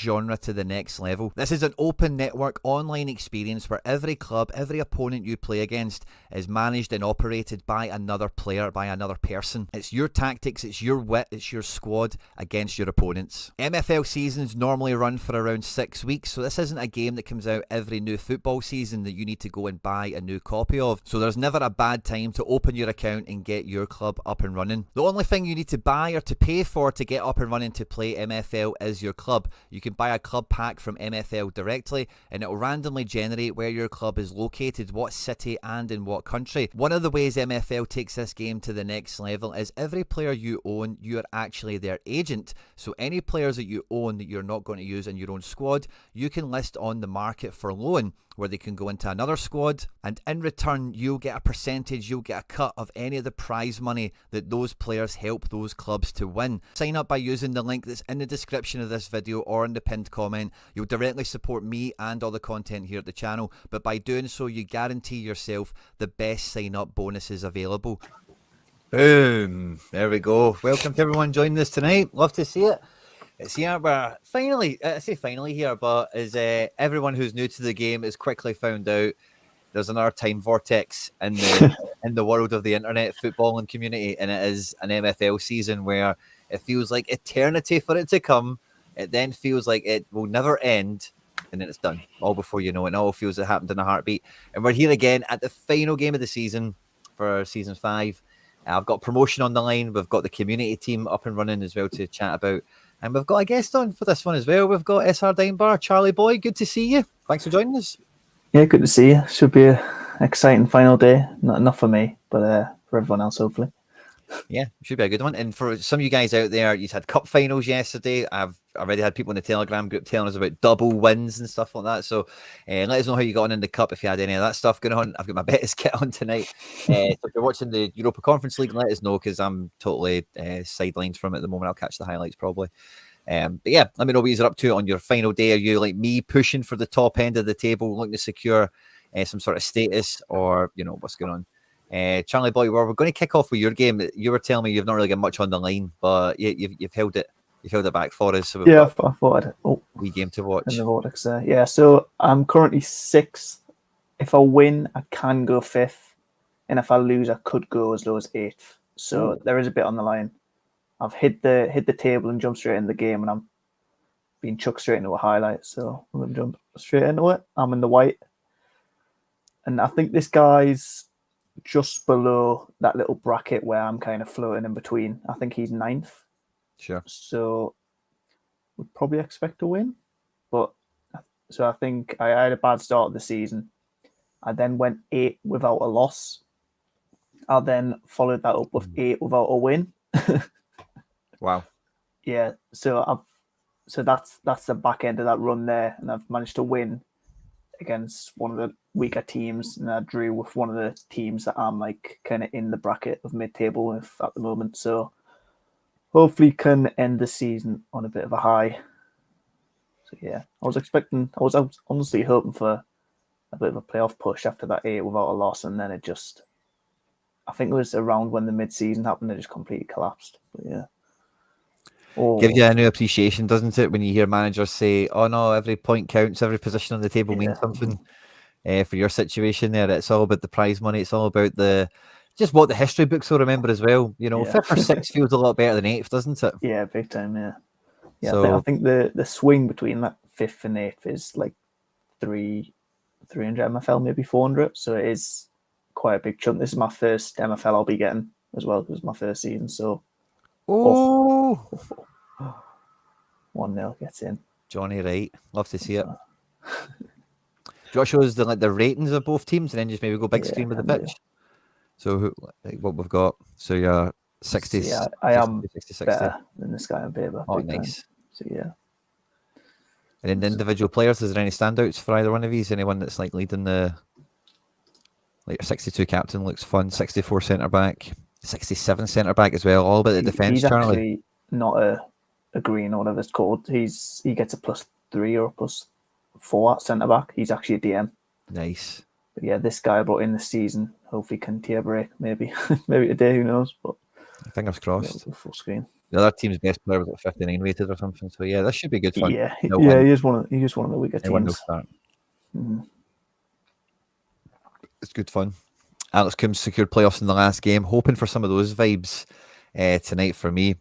genre to the next level. This is an open network online experience where every club, every opponent you play against is managed and operated by another player, by another person. It's your tactics, it's your wit, it's your squad against your opponents. MFL seasons normally run for around 6 weeks, so this isn't a game that comes out every new football season that you need to go and buy a new copy of. So there's never a bad time to open your account and get your club up and running. The only thing you need to buy or to pay for to get up and running to play MFL is your club. You can buy a club pack from MFL directly and it will randomly generate where your club is located, what city and in what country. One of the ways MFL takes this game to the next level is every player you own, you are actually their agent. So any players that you own that you're not going to use in your own squad, you can list on the market for loan, where they can go into another squad, and in return you'll get a percentage, you'll get a cut of any of the prize money that those players help those clubs to win. Sign up by using the link that's in the description of this video or in the pinned comment. You'll directly support me and all the content here at the channel, but by doing so you guarantee yourself the best sign up bonuses available. Boom, there we go. Welcome to everyone joining us tonight. Love to see it. It's here where finally, I say finally here, but as everyone who's new to the game has quickly found out, there's another time vortex in the in the world of the internet footballing community, and it is an MFL season where it feels like eternity for it to come. It then feels like it will never end, and then it's done all before you know it. It all feels it happened in a heartbeat, and we're here again at the final game of the season for season 5. I've got promotion on the line. We've got the community team up and running as well to chat about. And we've got a guest on for this one as well. We've got SR Dinebar, Charlie Boy. Good to see you. Thanks for joining us. Yeah, good to see you. Should be an exciting final day. Not for me, but for everyone else, hopefully. Yeah, should be a good one. And for some of you guys out there, you had cup finals yesterday. I've already had people in the Telegram group telling us about double wins and stuff like that. So let us know how you got on in the cup if you had any of that stuff going on. I've got my Betis kit on tonight. So if you're watching the Europa Conference League, let us know because I'm totally sidelined from it at the moment. I'll catch the highlights probably. But yeah, let me know what you're up to on your final day. Are you like me pushing for the top end of the table, looking to secure some sort of status, or you know what's going on? Charlie Boy, we're going to kick off with your game. You were telling me you've not really got much on the line, but you've held it. You've held it back for us. So yeah, I thought I'd wee game to watch. in the vortex there. Yeah, so I'm currently 6th. If I win, I can go 5th, and if I lose, I could go as low as 8th. So there is a bit on the line. I've hit the table and jumped straight in the game, and I'm being chucked straight into a highlight. So I'm going to jump straight into it. I'm in the white, and I think this guy's just below that little bracket where I'm kind of floating in between. I think he's 9th. Sure. So would probably expect to win. But so I think I had a bad start of the season. I then went 8 without a loss. I then followed that up with 8 without a win. Wow. Yeah. So that's the back end of that run there, and I've managed to win against one of the weaker teams, and I drew with one of the teams that I'm like kind of in the bracket of mid-table with at the moment. So hopefully can end the season on a bit of a high. So yeah, I was honestly hoping for a bit of a playoff push after that 8 without a loss, and then it just, I think it was around when the mid-season happened, it just completely collapsed. But yeah. Give you a new appreciation, doesn't it, when you hear managers say, "Oh no, every point counts, every position on the table means something." For your situation there, it's all about the prize money. It's all about just what the history books will remember as well. You know, 5th or 6th feels a lot better than 8th, doesn't it? Yeah, big time. Yeah, yeah. So, I think the swing between that 5th and 8th is like 300 MFL, maybe 400. So it is quite a big chunk. This is my first MFL I'll be getting as well, because it's my first season. So. 1-0 gets in. Johnny Wright. Love to see it. Josh shows the ratings of both teams and then just maybe go big screen with the pitch. So what we've got. So you're 60. Yeah, I am 60, better than this guy on paper. Oh, nice. Time. So yeah. And then the individual players, is there any standouts for either one of these? Anyone that's like leading the, like your 62 captain looks fun, 64 centre back, 67 centre back as well. All about the defence, Charlie. He's actually not a green or whatever it's called. He gets a +3 or a +4 at centre back. He's actually a DM. Nice. But yeah, this guy I brought in this season, hopefully can tier break maybe maybe today, who knows? But fingers crossed. Full screen. the other team's best player was like 59 rated or something. So yeah, this should be good fun. Yeah, No yeah, win. he is one of the weaker No one will teams. start. Mhm. It's good fun. Alex Coombs secured playoffs in the last game, hoping for some of those vibes tonight for me.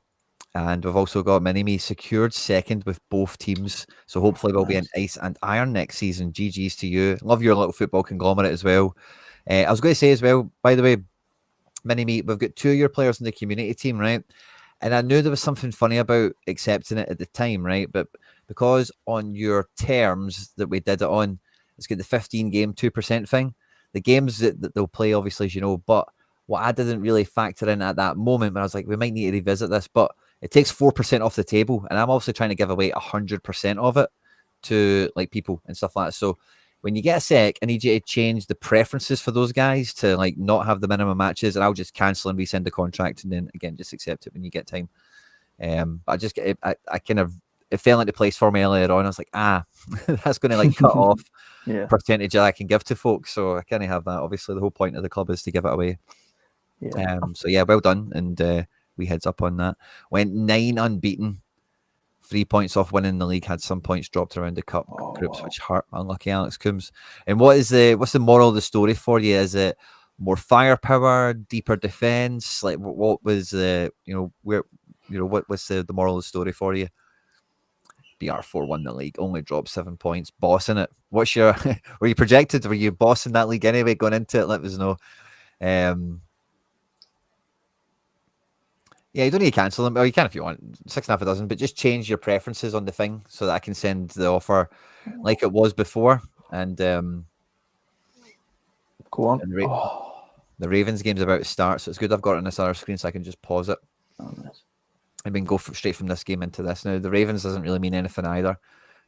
And we've also got Mini-Me secured second with both teams. So hopefully we'll be in ice and iron next season. GG's to you. Love your little football conglomerate as well. I was going to say as well, by the way, Mini-Me, we've got 2 of your players in the community team, right? And I knew there was something funny about accepting it at the time, right? But because on your terms that we did it on, it's got the 15 game 2% thing. The games that they'll play, obviously, as you know, but what I didn't really factor in at that moment, when I was like, we might need to revisit this, but it takes 4% off the table, and I'm also trying to give away 100% of it to like people and stuff like that. So when you get a sec, I need you to change the preferences for those guys to like not have the minimum matches, and I'll just cancel and resend the contract, and then again just accept it when you get time. But I just get I kind of it fell into place for me earlier on. I was like, that's going to like cut off Yeah, percentage that I can give to folks, so I can't have that. Obviously, the whole point of the club is to give it away. yeah. So yeah, well done, and we heads up on that. Went 9 unbeaten, 3 points off winning the league. Had some points dropped around the cup groups, wow. which hurt. Unlucky Alex Coombs. And what's the moral of the story for you? Is it more firepower, deeper defense? Like what was the what was the moral of the story for you? BR4 won the league, only dropped 7 points, bossing it. What's your were you projected? Were you bossing that league anyway going into it? Let us know. Yeah, you don't need to cancel them. Or you can if you want. 6.5 a dozen, but just change your preferences on the thing so that I can send the offer like it was before. And Go on. and the Ravens game's about to start, so it's good I've got it on this other screen so I can just pause it Nice. and then go straight from this game into this. Now, the Ravens doesn't really mean anything either.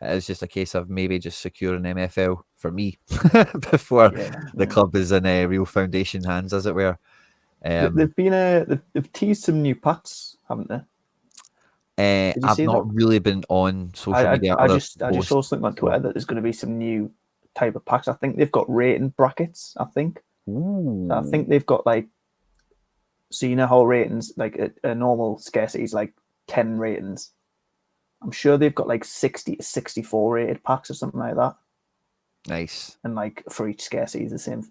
It is just a case of maybe just securing MFL for me before the club is in real foundation hands, as it were. They've teased some new packs, haven't they? Did you I've see not that? really been on social media. I just saw something on Twitter that there's going to be some new type of packs. I think they've got rating brackets. I think. Ooh. So I think they've got like. So you know how ratings like a normal scarcity is like 10 ratings. I'm sure they've got like 60 to 64 rated packs or something like that. Nice. And like for each scarcity is the same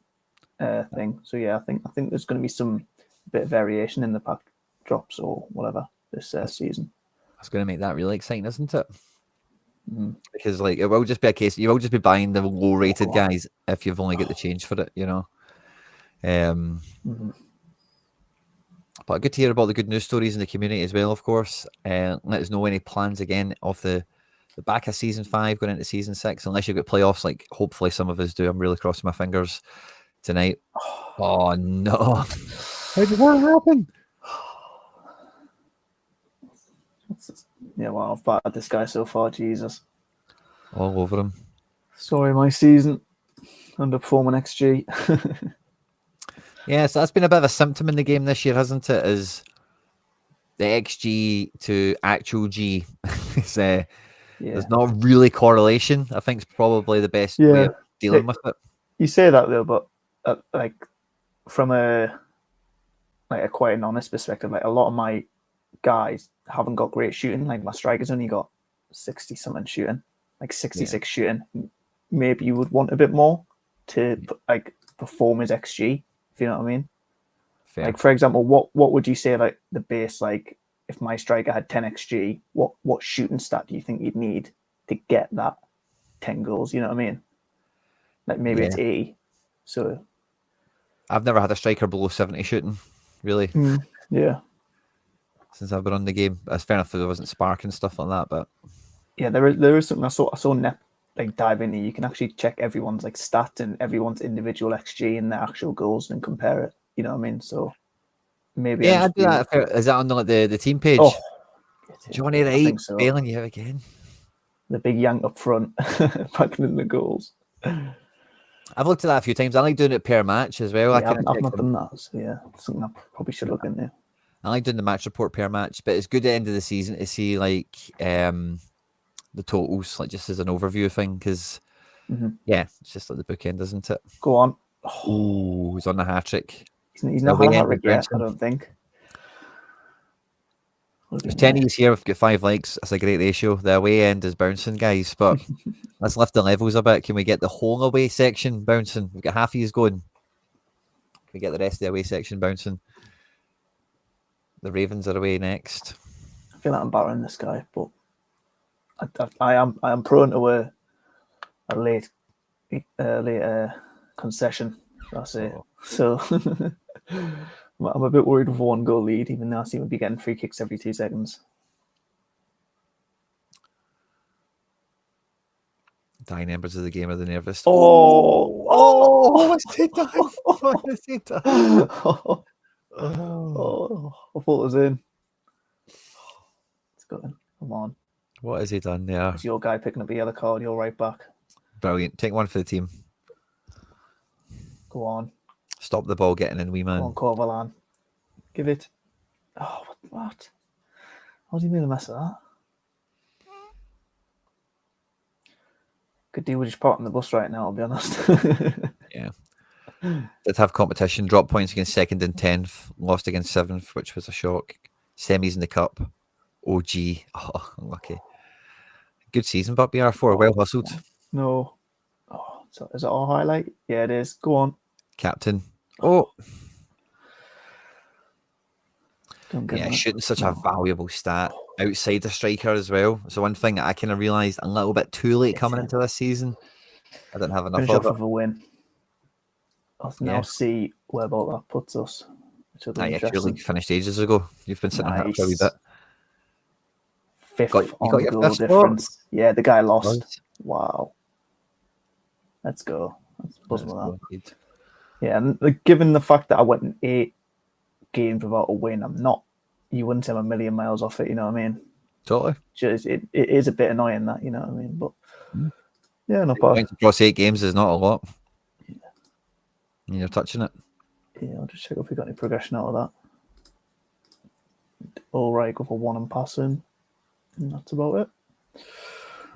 thing. So yeah, I think there's going to be some bit of variation in the pack drops or whatever this season. That's going to make that really exciting, isn't it? Because like it will just be a case you will just be buying the low rated guys if you've only got the change for it, you know. But good to hear about the good news stories in the community as well, of course. Let us know any plans again of the back of season 5 going into season 6, unless you've got playoffs, like hopefully some of us do. I'm really crossing my fingers tonight. Oh no. How did that happen? Yeah, well, I've battered this guy so far, Jesus. All over him. Sorry, my season. Underperforming XG. Yeah, so that's been a bit of a symptom in the game this year, hasn't it? Is the XG to actual G. There's not really correlation. I think it's probably the best way of dealing with it. You say that though, but like from a quite an honest perspective, like a lot of my guys haven't got great shooting. Like my striker's only got 60 something shooting, like 66 shooting. Maybe you would want a bit more to like perform his XG, if you know what I mean. Fair. Like for example, what would you say like the base, like if my striker had 10 XG, what shooting stat do you think you'd need to get that 10 goals? You know what I mean? Like maybe it's 80. So I've never had a striker below 70 shooting, really. Yeah. Since I've been on the game. It's fair enough there wasn't spark and stuff like that, but yeah, there is something I saw Nep like dive into. You can actually check everyone's like stat and everyone's individual XG and their actual goals and compare it. You know what I mean? So maybe I do that. Is that on the team page? Oh, Johnny Wright failing you again. The big yank up front, packing in the goals. I've looked at that a few times. I like doing it per match as well. Yeah, I've not done that. So yeah, something I probably should look into. I like doing the match report per match, but it's good at the end of the season to see like the totals, like just as an overview thing, because it's just like the bookend, isn't it? Go on. Oh, he's on the hat trick. He's not had a hat trick yet, I don't think. There's 10 of us here. We've got 5 likes. That's a great ratio. The away end is bouncing, guys. But let's lift the levels a bit. Can we get the whole away section bouncing? We've got half of yous going. Can we get the rest of the away section bouncing? The Ravens are away next. I feel like I'm battering this guy, but I am prone to a late concession, shall I say. So I'm a bit worried with 1 goal lead, even though I seem to be getting free kicks every 2 seconds. Dying embers of the game are the nervous. What's it done? What has he done? I thought it was in. It's good. Come on. What has he done there? It's your guy picking up the yellow card. You're right back. Brilliant. Take one for the team. Go on. Stop the ball getting in, wee man. Go on, Corvalan. Give it. Oh, what? How do you mean a mess of that? Could do with just parking the bus right now, I'll be honest. Yeah. Did have competition. Drop points against 2nd and 10th. Lost against 7th, which was a shock. Semis in the cup. OG. Oh, unlucky. Good season, but BR4. Well hustled. No. Oh, so is it all highlight? Yeah, it is. Go on. Captain. Oh. Don't get Yeah, that. shooting such a valuable stat outside the striker as well. So one thing that I kind of realised a little bit too late coming into this season. I didn't have enough Finish of off it. with a win. I'll now see where about that puts us. Your league finished ages ago. You've been sitting on that for a wee bit. 5th on your goal 5th difference. spot? Yeah, the guy lost. Wow. Let's go. Let's buzz with that. Indeed. Yeah, and given the fact that I went in 8 games without a win, you wouldn't say I'm a million miles off it, you know what I mean? Totally. Just it is a bit annoying that, you know what I mean? But yeah, not bad. Across 8 games is not a lot. Yeah. And you're touching it. Yeah, I'll just check if we got any progression out of that. All right, go for 1 and passing. And that's about it.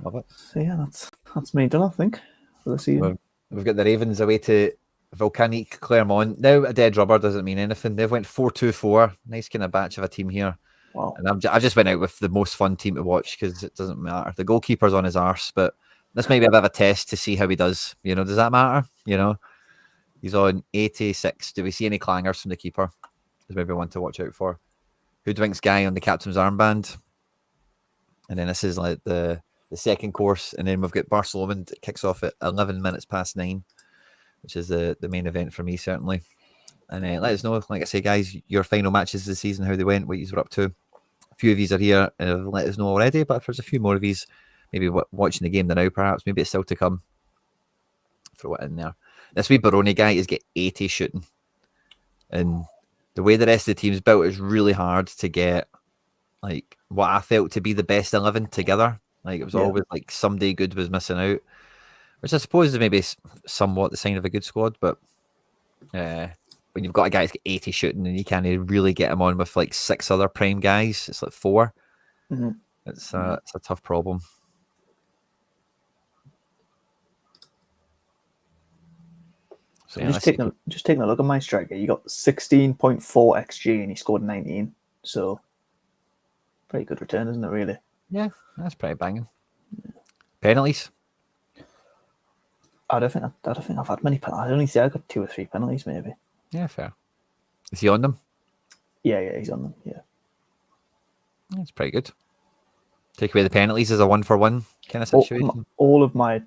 Love it. So yeah, that's me done, I think, for the season. We've got the Ravens away to Volcanic Clermont. Now a dead rubber doesn't mean anything. They've went 4-2-4. Nice kind of batch of a team here. Wow. And I just went out with the most fun team to watch because it doesn't matter. The goalkeeper's on his arse, but this may be a bit of a test to see how he does. You know, does that matter? You know, he's on 86. Do we see any clangers from the keeper? There's maybe one to watch out for. Hoodwinks guy on the captain's armband. And then this is like the second course. And then we've got Barcelona that kicks off at 11 minutes past 9, which is the main event for me, certainly. And let us know, like I say, guys, your final matches of the season, how they went, what you were up to. A few of these are here and have let us know already, but if there's a few more of these, maybe watching the game now, perhaps, maybe it's still to come. Throw it in there. This wee Baroni guy is get 80 shooting. And the way the rest of the team's built is really hard to get, like, what I felt to be the best 11 together. Like, it was always like somebody good was missing out, which I suppose is maybe somewhat the sign of a good squad, but when you've got a guy that's got 80 shooting and you can't really get him on with like 6 other prime guys, it's like 4. Mm-hmm. It's a tough problem. So just taking a look at my striker. You got 16.4 xG and he scored 19. So pretty good return, isn't it? Really? Yeah, that's pretty banging. Penalties. I don't think I've had many penalties. I only say I got 2 or 3 penalties, maybe. Yeah, fair. Is he on them? Yeah, he's on them. Yeah, that's pretty good. Take away the penalties as a 1-for-1 kind of situation. All of my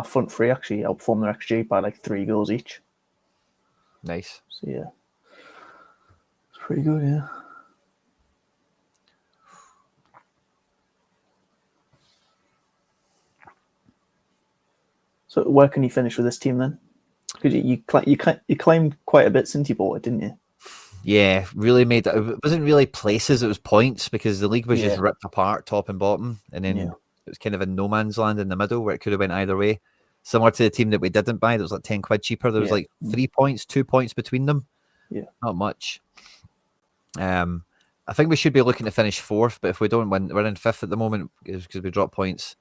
front three actually outperformed their XG by like 3 goals each. Nice. So yeah, it's pretty good. Yeah. So where can you finish with this team then? Because you claimed quite a bit since you bought it, didn't you? Yeah, really made it. It wasn't really places, it was points because the league was just ripped apart top and bottom. And then it was kind of in no man's land in the middle where it could have went either way. Similar to the team that we didn't buy, that was like 10 quid cheaper. There was like 3 points, 2 points between them. Yeah. Not much. I think we should be looking to finish 4th, but if we don't win, we're in 5th at the moment because we dropped points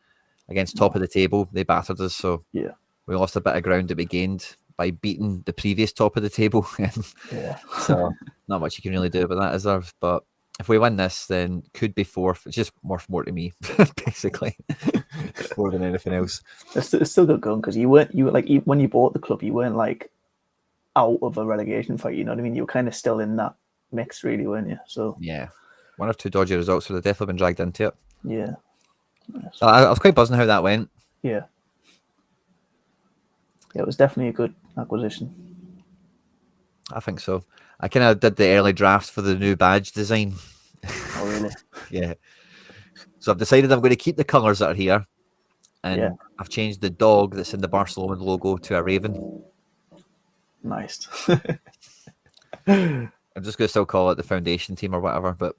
against top of the table. They battered us, so we lost a bit of ground that we gained by beating the previous top of the table. So not much you can really do about that, is there? But if we win this, then could be fourth. It's just worth more to me, basically, more than anything else. It's still good going because you were like when you bought the club, you weren't like out of a relegation fight. You know what I mean? You were kind of still in that mix, really, weren't you? So yeah, 1 or 2 dodgy results would have definitely been dragged into it. Yeah. I was quite buzzing how that went. Yeah. Yeah, it was definitely a good acquisition. I think so. I kind of did the early draft for the new badge design. Oh, really? Yeah. So I've decided I'm going to keep the colours that are here. And I've changed the dog that's in the Barcelona logo to a raven. Nice. I'm just going to still call it the foundation team or whatever, but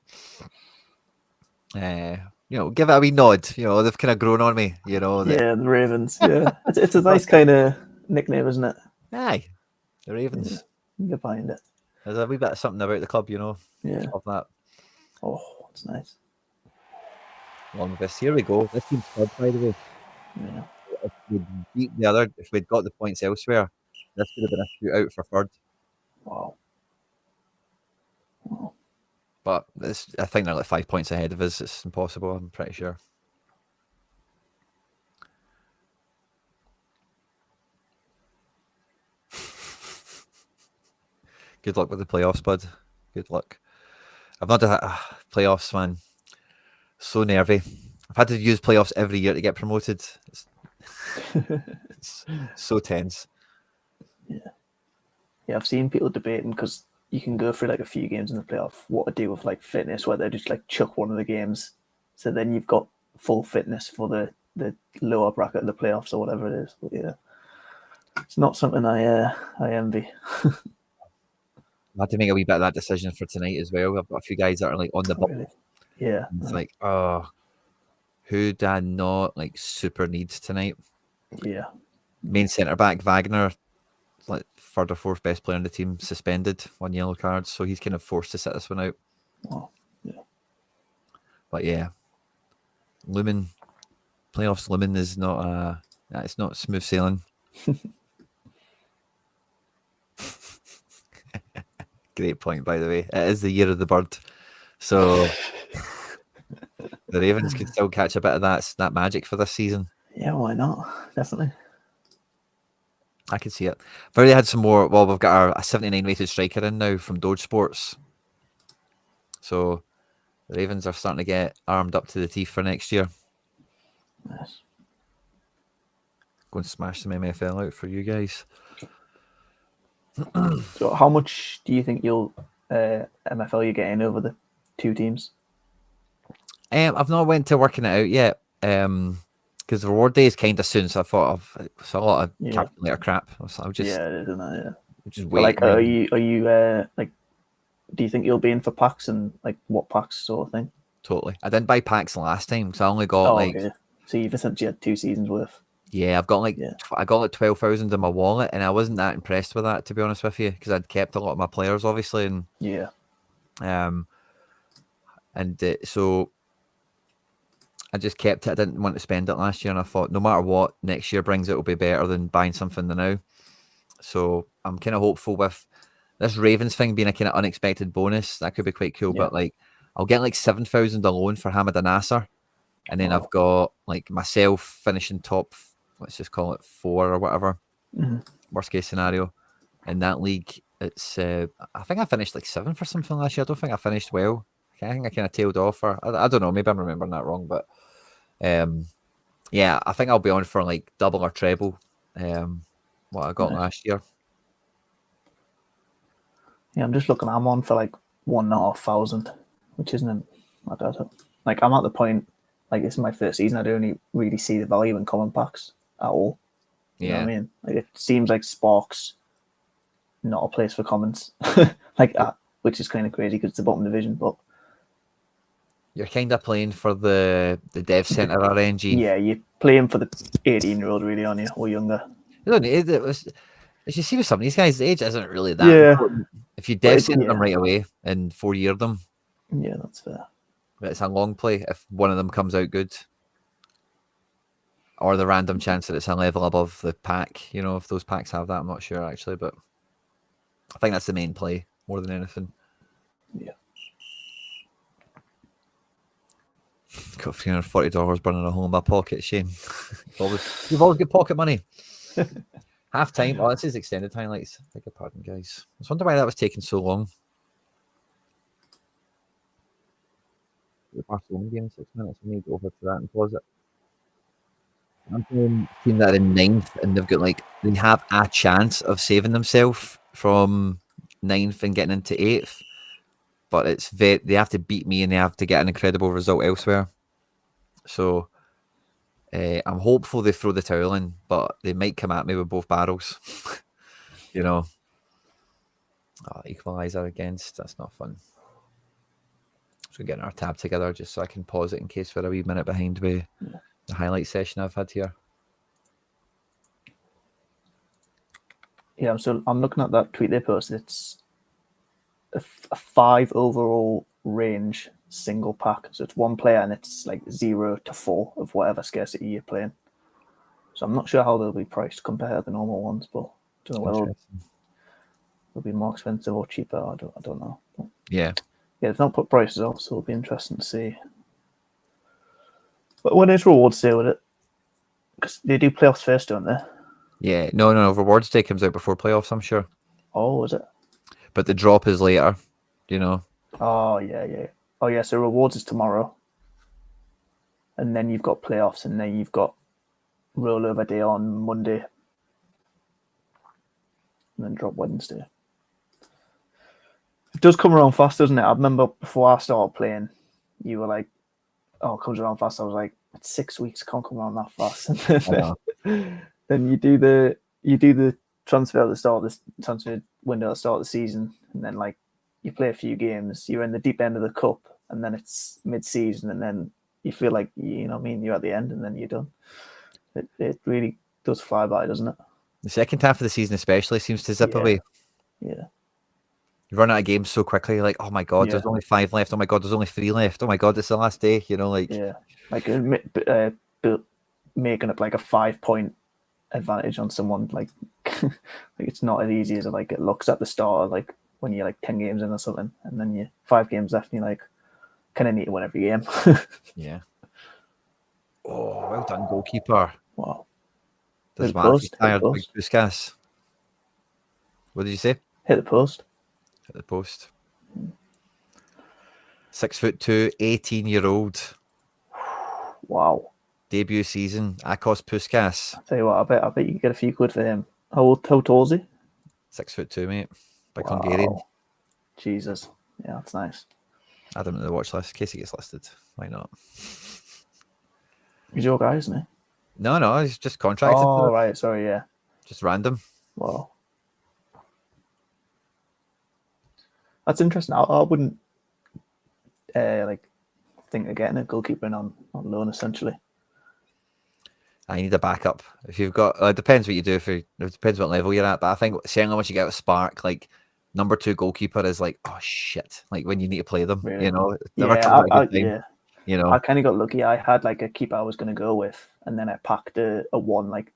give it a wee nod. They've kind of grown on me. Yeah, the Ravens. Yeah, it's a nice kind of nickname, isn't it? Aye, the Ravens. Yeah, you can find it. There's a wee bit of something about the club, Yeah. Of that. Oh, it's nice. Along with this, here we go. This team's third, by the way. Yeah. If we'd beat the other, if we'd got the points elsewhere, this would have been a shootout for third. Wow. But I think they're like 5 points ahead of us. It's impossible, I'm pretty sure. Good luck with the playoffs, bud. Good luck. I've not done playoffs, man. So nervy. I've had to use playoffs every year to get promoted. It's so tense. Yeah, I've seen people debating because you can go through like a few games in the playoff, what to do with like fitness, where they just like chuck one of the games. So then you've got full fitness for the lower bracket of the playoffs or whatever it is. But yeah, it's not something I envy. I had to make a wee bit of that decision for tonight as well. I've got a few guys that are like on the ball. Really? Yeah. It's like, who do I not like super need tonight? Yeah. Main centre back Wagner, like third or fourth best player on the team, suspended, 1 yellow card, so he's kind of forced to sit this one out. Oh, yeah. But yeah, playoffs looming is not it's not smooth sailing. Great point, by the way. It is the year of the bird, so the Ravens can still catch a bit of that magic for this season. Yeah, why not? Definitely. I can see it. I've already had some more. Well, we've got a 79 rated striker in now from Doge Sports. So the Ravens are starting to get armed up to the teeth for next year. Yes. Go and smash some MFL out for you guys. So how much do you think you'll MFL you getting over the two teams? I've not went to working it out yet. Because the reward day is kind of soon, so I thought it's a lot of calculator crap. So I'll just it is, isn't it? Yeah. Just wait. Like, are you like? Do you think you'll be in for packs and like what packs sort of thing? Totally. I didn't buy packs last time, so I only got okay. So you've essentially had 2 seasons worth. Yeah, I've got I got like 12,000 in my wallet, and I wasn't that impressed with that, to be honest with you, because I'd kept a lot of my players, obviously, and so I just kept it. I didn't want to spend it last year, and I thought no matter what next year brings, it will be better than buying something now. So I'm kind of hopeful with this Ravens thing being a kind of unexpected bonus. That could be quite cool. But like, I'll get like 7,000 alone for Hamid Nasser, and then I've got like myself finishing top, let's just call it 4 or whatever. Worst case scenario in that league. It's I think I finished like 7th or something last year. I don't think I finished well. I think I kind of tailed off, or I don't know. Maybe I'm remembering that wrong, but yeah, I think I'll be on for like double or treble what I got last year. Yeah, I'm just looking. I'm on for like 1,500, which isn't. I don't know. Like, I'm at the point. Like, this is my first season. I don't really see the value in common packs at all. You know what I mean? Like, it seems like Sparks not a place for commons like that, which is kind of crazy because it's the bottom division. But you're kind of playing for the dev center RNG. Yeah, you're playing for the 18-year-old, really, aren't you, or younger? You don't need it. As you see with some of these guys, the age isn't really that important. If you dev center them right away and 4-year them, that's fair. But it's a long play if one of them comes out good, or the random chance that it's a level above the pack. You know, if those packs have that, I'm not sure actually, but I think that's the main play more than anything. Yeah. Got $340 burning a hole in my pocket, Shane. You've always got pocket money. Half time. Oh, this is extended highlights. Beg your pardon, guys. I was wondering why that was taking so long. The Barcelona game, 6 minutes. I need to go over to that and pause it. I'm playing a team that are in ninth, and they have a chance of saving themselves from ninth and getting into eighth. But they have to beat me and they have to get an incredible result elsewhere. So I'm hopeful they throw the towel in, but they might come at me with both barrels. You know. Oh, equaliser against. That's not fun. So getting our tab together just so I can pause it in case we're a wee minute behind with the highlight session I've had here. Yeah, so I'm looking at that tweet they posted. It's a 5 overall range single pack. So it's one player and it's like 0 to 4 of whatever scarcity you're playing. So I'm not sure how they'll be priced compared to the normal ones, but I don't know whether they'll be more expensive or cheaper. I don't know. But yeah, they've not put prices up, so it'll be interesting to see. But when is rewards day with it? Because they do playoffs first, don't they? Yeah, no. Rewards day comes out before playoffs, I'm sure. Oh, is it? But the drop is later, you know. Oh, yeah. Oh, yeah, so rewards is tomorrow. And then you've got playoffs, and then you've got rollover day on Monday. And then drop Wednesday. It does come around fast, doesn't it? I remember before I started playing, you were like, oh, it comes around fast. I was like, it's 6 weeks, can't come around that fast. Then you do the transfer at the start of this transfer window at the start of the season, and then like you play a few games, you're in the deep end of the cup, and then it's mid-season, and then you feel like you're at the end, and then you're done. It really does fly by, doesn't it? The second half of the season especially seems to zip away. Yeah. You run out of games so quickly, you're like, oh my god, there's only 5 left. Oh my god, there's only 3 left. Oh my god, it's the last day. Like making up like a 5-point advantage on someone, like it's not as easy as it looks at the start, like when you're like 10 games in or something, and then you 5 games left, and you're like, kind of need to win every game. Yeah. Oh, well done, goalkeeper. Wow. Does matter. Tired, big Puskas. What did you say? Hit the post. Hit the post. 6'2", 18-year-old. Wow. Debut season. Akos Puskas. I'll tell you what, I bet you can get a few quid for him. How tall is he? 6'2", mate. Big Hungarian. Jesus. Yeah, that's nice. Add him to the watch list in case he gets listed. Why not? He's your guy, isn't he? No, he's just contracted. Oh, right. Sorry, yeah. Just random. Wow. That's interesting. I wouldn't think of getting a goalkeeper on loan, essentially. I need a backup. If you've got, it depends what you do. It depends what level you're at. But I think certainly once you get a Spark, like number 2 goalkeeper is like, oh shit, like when you need to play them, really? You know. I kind of got lucky. I had like a keeper I was going to go with, and then I packed a one like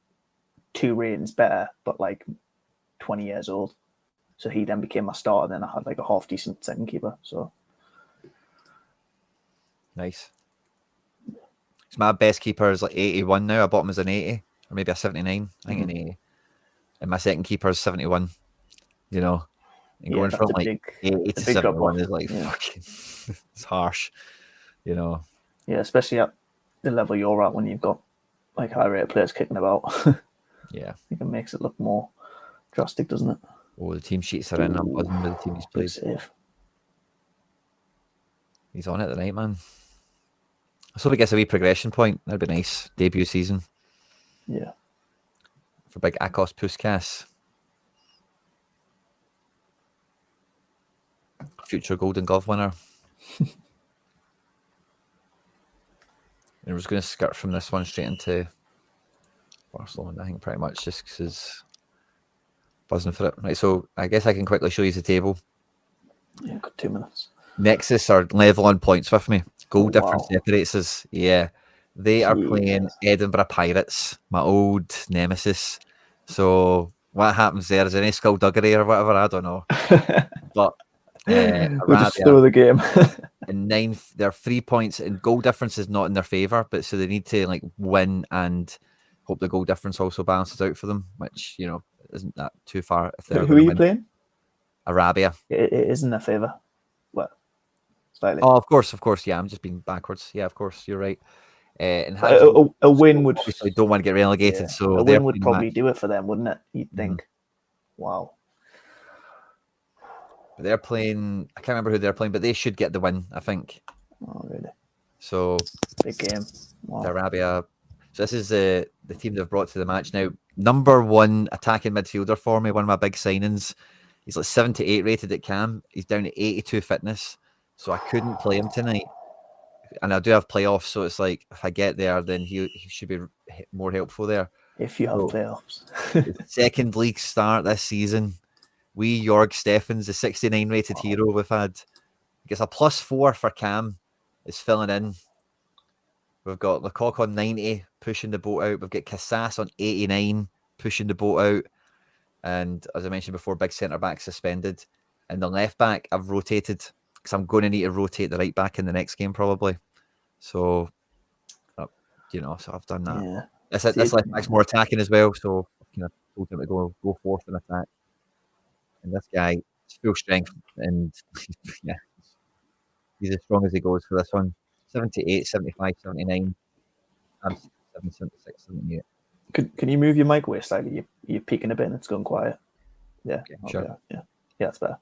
2 ratings better, but like 20 years old. So he then became my starter. Then I had like a half decent second keeper. So nice. So my best keeper is like 81 now. I bought him as an 80 or maybe a 79. I think an 80. And my second keeper is 71. You know, and going from like 80 to 71 is like fucking. It's harsh. You know. Yeah, especially at the level you're at when you've got like high rate players kicking about. Yeah, I think it makes it look more drastic, doesn't it? Oh, the team sheets are in. I'm buzzing with the team he's played. Safe. He's on it tonight, man. I hope he gets a wee progression point. That'd be nice. Debut season. Yeah. For big Akos Puskas. Future Golden Glove winner. And we're just going to skirt from this one straight into Barcelona, I think, pretty much, just because buzzing for it. Right, so I guess I can quickly show you the table. Yeah, got 2 minutes. Nexus are level on points with me. Goal difference separates us. Yeah. They are playing Edinburgh Pirates, my old nemesis. So what happens there? Is any skullduggery or whatever? I don't know. But We'll just Arabia throw the game. in ninth. They're 3 points, and goal difference is not in their favour, but so they need to like win and hope the goal difference also balances out for them, which isn't that too far if they're Who going are to you win. playing? Arabia. It isn't a favour. Well, slightly. Oh, of course. Yeah, I'm just being backwards. Yeah, of course, you're right. And A win would obviously don't want to get relegated, so a they're win would playing probably do it for them, wouldn't it? You'd think. Wow. But they're playing. I can't remember who they're playing, but they should get the win, I think. Oh, really? So Big game. Wow. Arabia. So this is the team they've brought to the match now. Number one attacking midfielder for me, one of my big signings. He's like 78 rated at Cam. He's down to 82 fitness, so I couldn't play him tonight. And I do have playoffs, so it's like if I get there, then he should be more helpful there. If you have playoffs. Second league start this season. Wee Jorg Steffens, the 69 rated hero we've had. Gets a +4 for Cam. Is filling in. We've got Lecoq on 90, pushing the boat out. We've got Cassas on 89, pushing the boat out. And as I mentioned before, big centre back suspended. And the left back, I've rotated because I'm going to need to rotate the right back in the next game probably. So, so I've done that. Yeah. This left back's more attacking as well, so I've told him to go fourth in attack. And this guy is full strength, and yeah, he's as strong as he goes for this one. 78, 75, 79, 76, 78. Can you move your mic away slightly? You're peeking a bit and it's going quiet. Yeah. Okay, sure. Yeah, it's better.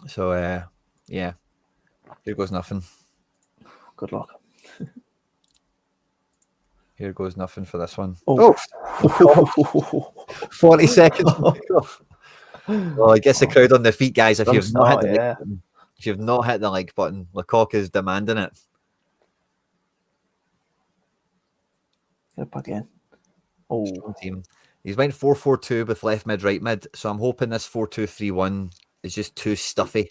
So, yeah, here goes nothing. Good luck. Here goes nothing for this one. Oh. 40 seconds. Well, I guess the crowd on their feet, guys. If you've not hit the like button, Lecoq is demanding it. Get back in. Oh, team. He's went 4-4-2 with left mid, right mid. So I'm hoping this 4-2-3-1 is just too stuffy,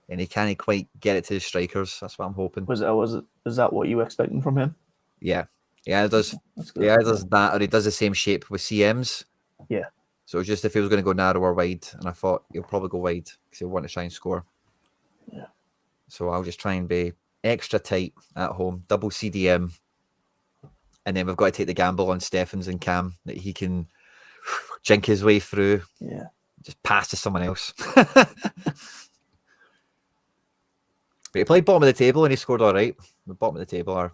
and he can't quite get it to his strikers. That's what I'm hoping. Is that what you were expecting from him? Yeah, it does. Yeah, it does that, or he does the same shape with CMs. Yeah. So it's just if he was going to go narrow or wide, and I thought he'll probably go wide because he'll want to try and score. Yeah. So I'll just try and be extra tight at home, double CDM, and then we've got to take the gamble on Steffens and Cam that he can jink his way through. Yeah. Just pass to someone else. But he played bottom of the table and he scored all right. The bottom of the table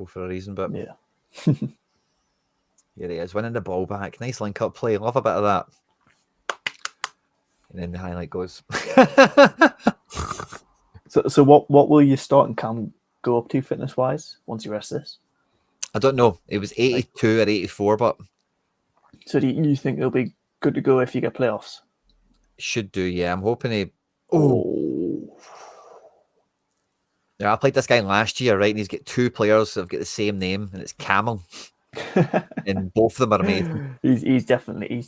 for a reason, but yeah. Here he is, winning the ball back. Nice link-up play. Love a bit of that. And then the highlight goes. So what will you start and Cam go up to fitness-wise once you rest this? I don't know. It was 82 or 84, but... So do you think it'll be good to go if you get playoffs? Should do, yeah. I'm hoping he... Oh. Yeah, I played this guy last year, right? And he's got two players that have got the same name, and it's Camel. And both of them are amazing. He's definitely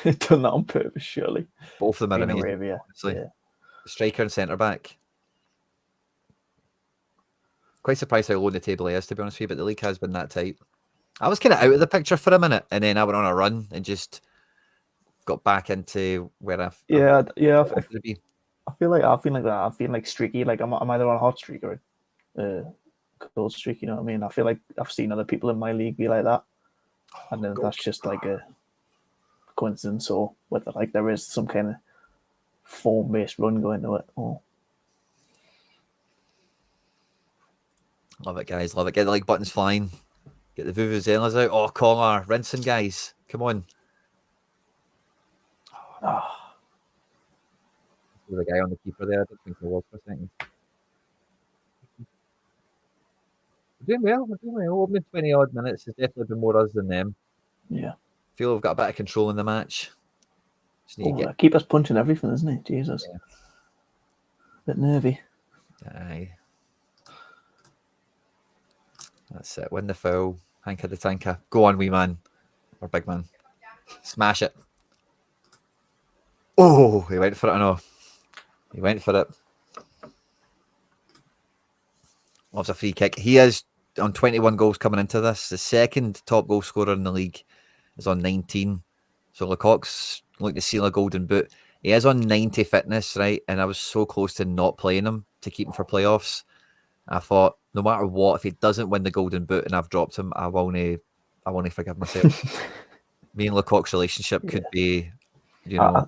done that on purpose, surely. Both of them are amazing. Arabia. Yeah. Striker and centre back. Quite surprised how low the table is, to be honest with you, but the league has been that tight. I was kind of out of the picture for a minute, and then I went on a run and just got back into where I wanted to be. I feel like that. I feel like streaky. Like I'm either on a hot streak or cold streak. You know what I mean? I feel like I've seen other people in my league be like that, and then that's just like a coincidence, or whether like there is some kind of form-based run going to it. Oh. Love it, guys. Love it. Get the like buttons flying. Get the vuvuzelas out. Oh, collar. Rinsing, guys. Come on. Oh. There's a guy on the keeper there. I don't think there was for a second. We're doing well. Opening 20 odd minutes. It's definitely been more us than them. Yeah. I feel we've got a bit of control in the match. Keep us punching everything, isn't he? Jesus. Yeah. Bit nervy. Aye. That's it. Win the foul. Hank of the tanker. Go on, wee man. Or big man. Smash it. Oh, he went for it. No. He went for it. Loves a free kick. He is on 21 goals coming into this. The second top goal scorer in the league is on 19. So Lecoq's looking to seal a golden boot. He is on 90 fitness, right? And I was so close to not playing him to keep him for playoffs. I thought, no matter what, if he doesn't win the Golden Boot and I've dropped him, I won't forgive myself. Me and Lecoq's relationship could be, I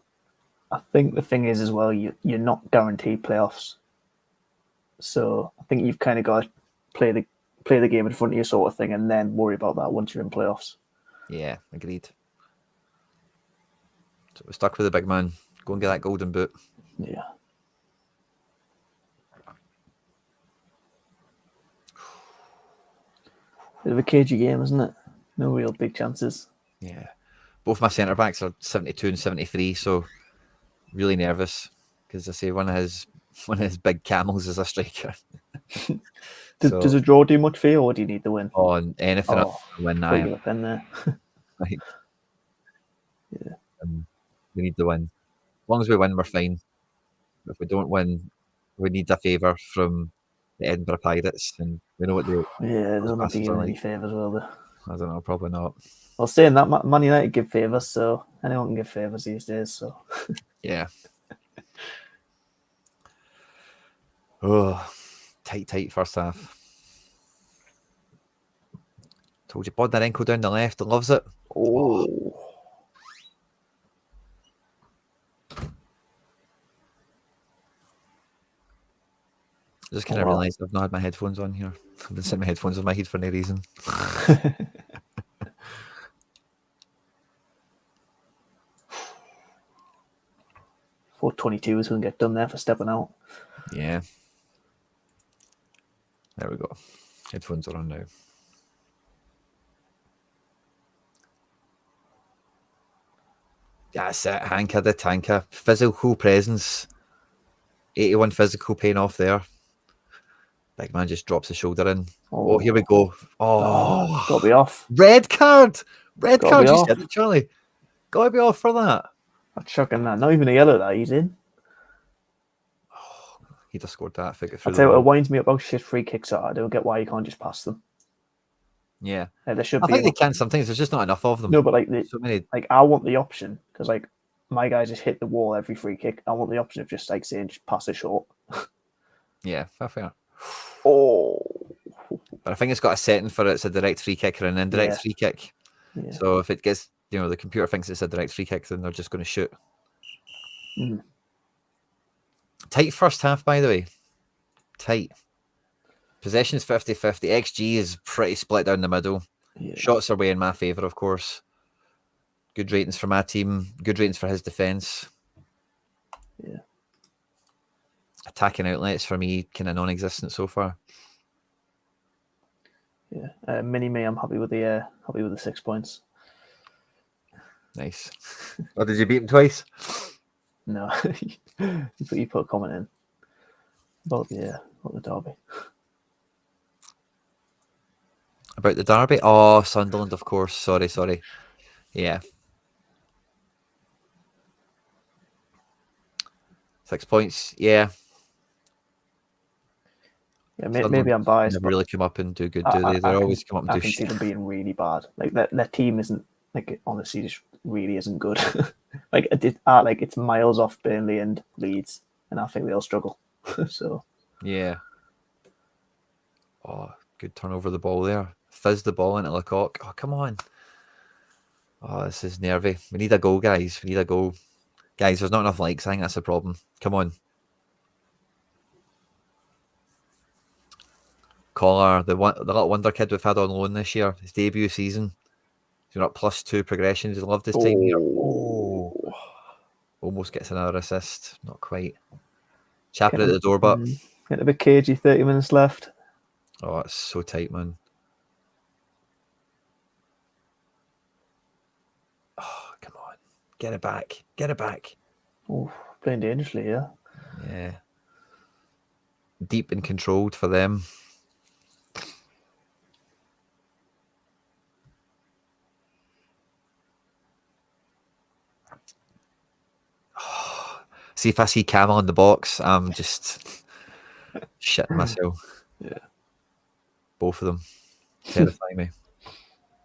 think the thing is as well, you're not guaranteed playoffs. So I think you've kind of got to play the game in front of you, sort of thing, and then worry about that once you're in playoffs. Yeah, agreed. So we're stuck with the big man. Go and get that Golden Boot. Yeah. Bit of a cagey game, isn't it? No real big chances. Yeah. Both my centre backs are 72 and 73, so really nervous because I say one of his big camels is a striker. Does a draw do much for you, or do you need the win? On anything to win now. Put you up in there. Right. Yeah. We need the win. As long as we win, we're fine. If we don't win, we need a favour from the Edinburgh Pirates, and we know what they. Yeah, they'll not be giving any favours, will they? I don't know, probably not. Well, saying that, Man United give favours, so anyone can give favours these days. So yeah. Oh, tight first half. Told you, Bondarenko down the left, loves it. Oh. I just kind of realised I've not had my headphones on here. I've been setting my headphones on my head for no reason. 4:22 is going to get done there for stepping out. Yeah. There we go. Headphones are on now. That's it. Hanker the tanker. Physical presence. 81 physical paying off there. Big man just drops the shoulder in. Oh, here we go. Oh, got to be off. Red card. Red Gotta card. be You off. said it, Charlie. Got to be off for that. That's shocking, that. Not even a yellow that he's in. Oh, he'd have scored that. I'll tell you what, it winds me up how shit free kicks are. I don't get why you can't just pass them. Yeah. There should I be think they can sometimes. There's just not enough of them. No, but so many. Like I want the option because like my guys just hit the wall every free kick. I want the option of just like saying just pass it short. Yeah, fair. Oh. But I think it's got a setting for it's a direct free kick or an indirect free kick. Yeah. So if it gets, the computer thinks it's a direct free kick, then they're just going to shoot. Tight first half, by the way. Tight. Possession's 50-50. XG is pretty split down the middle. Yeah. Shots are way in my favour, of course. Good ratings for my team. Good ratings for his defence. Yeah. Attacking outlets for me kind of non-existent so far. Yeah, mini me. I'm happy with the 6 points. Nice. Oh, did you beat him twice? No, you put a comment in about the derby. About the derby? Oh, Sunderland, of course. Sorry. Yeah. 6 points. Yeah. Yeah, maybe I'm biased. Never really come up and do good, do they? They always come up and do shit. I can see them being really bad. Like their team isn't honestly just really isn't good. It's miles off Burnley and Leeds, and I think they'll struggle. So yeah. Oh, good turn over the ball there. Fizz the ball into Lecoq. Oh, come on. Oh, this is nervy. We need a goal, guys. We need a goal. Guys, there's not enough likes. I think that's the problem. Come on. Collar, the little wonder kid we've had on loan this year, his debut season. He's got +2 progressions. He loved his time here. Oh. Almost gets another assist. Not quite. Chapping at the door, but getting a bit cagey. 30 minutes left. Oh, it's so tight, man. Oh, come on. Get it back. Oh, playing dangerously, yeah. Yeah. Deep and controlled for them. See, if I see Camel in the box, I'm just shitting myself. Yeah. Both of them terrify me.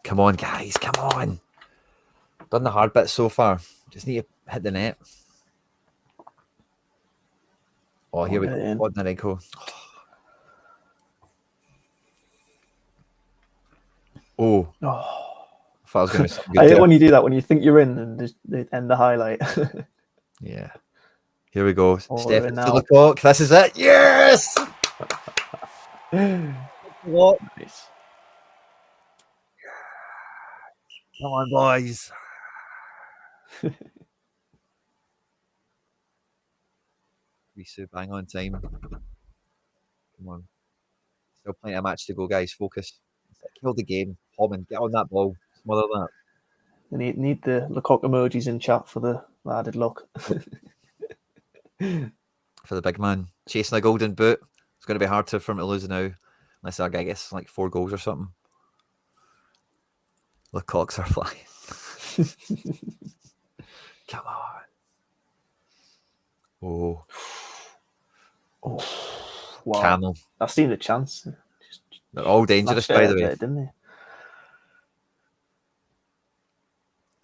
Come on, guys. Come on. Done the hard bit so far. Just need to hit the net. Oh, here we go. In. Odnarenko. Oh. I thought I was going to be something good I hate there. when you do that, when you think you're in and they end the highlight. Yeah. Here we go. Oh, Stefan now. to the clock. This is it. Yes! What? Nice. Come on, boys. Risu, bang on time. Come on. Still plenty of match to go, guys. Focus. Kill the game. Holman, get on that ball. Smother that. They need the Lecoq emojis in chat for the added luck. For the big man. Chasing a golden boot. It's going to be hard for him to lose now. Unless our guy gets like 4 goals or something. Lecoqs are flying. Come on. Oh. Wow. Camel. I seen the chance. They're all dangerous, by the way. There, didn't they?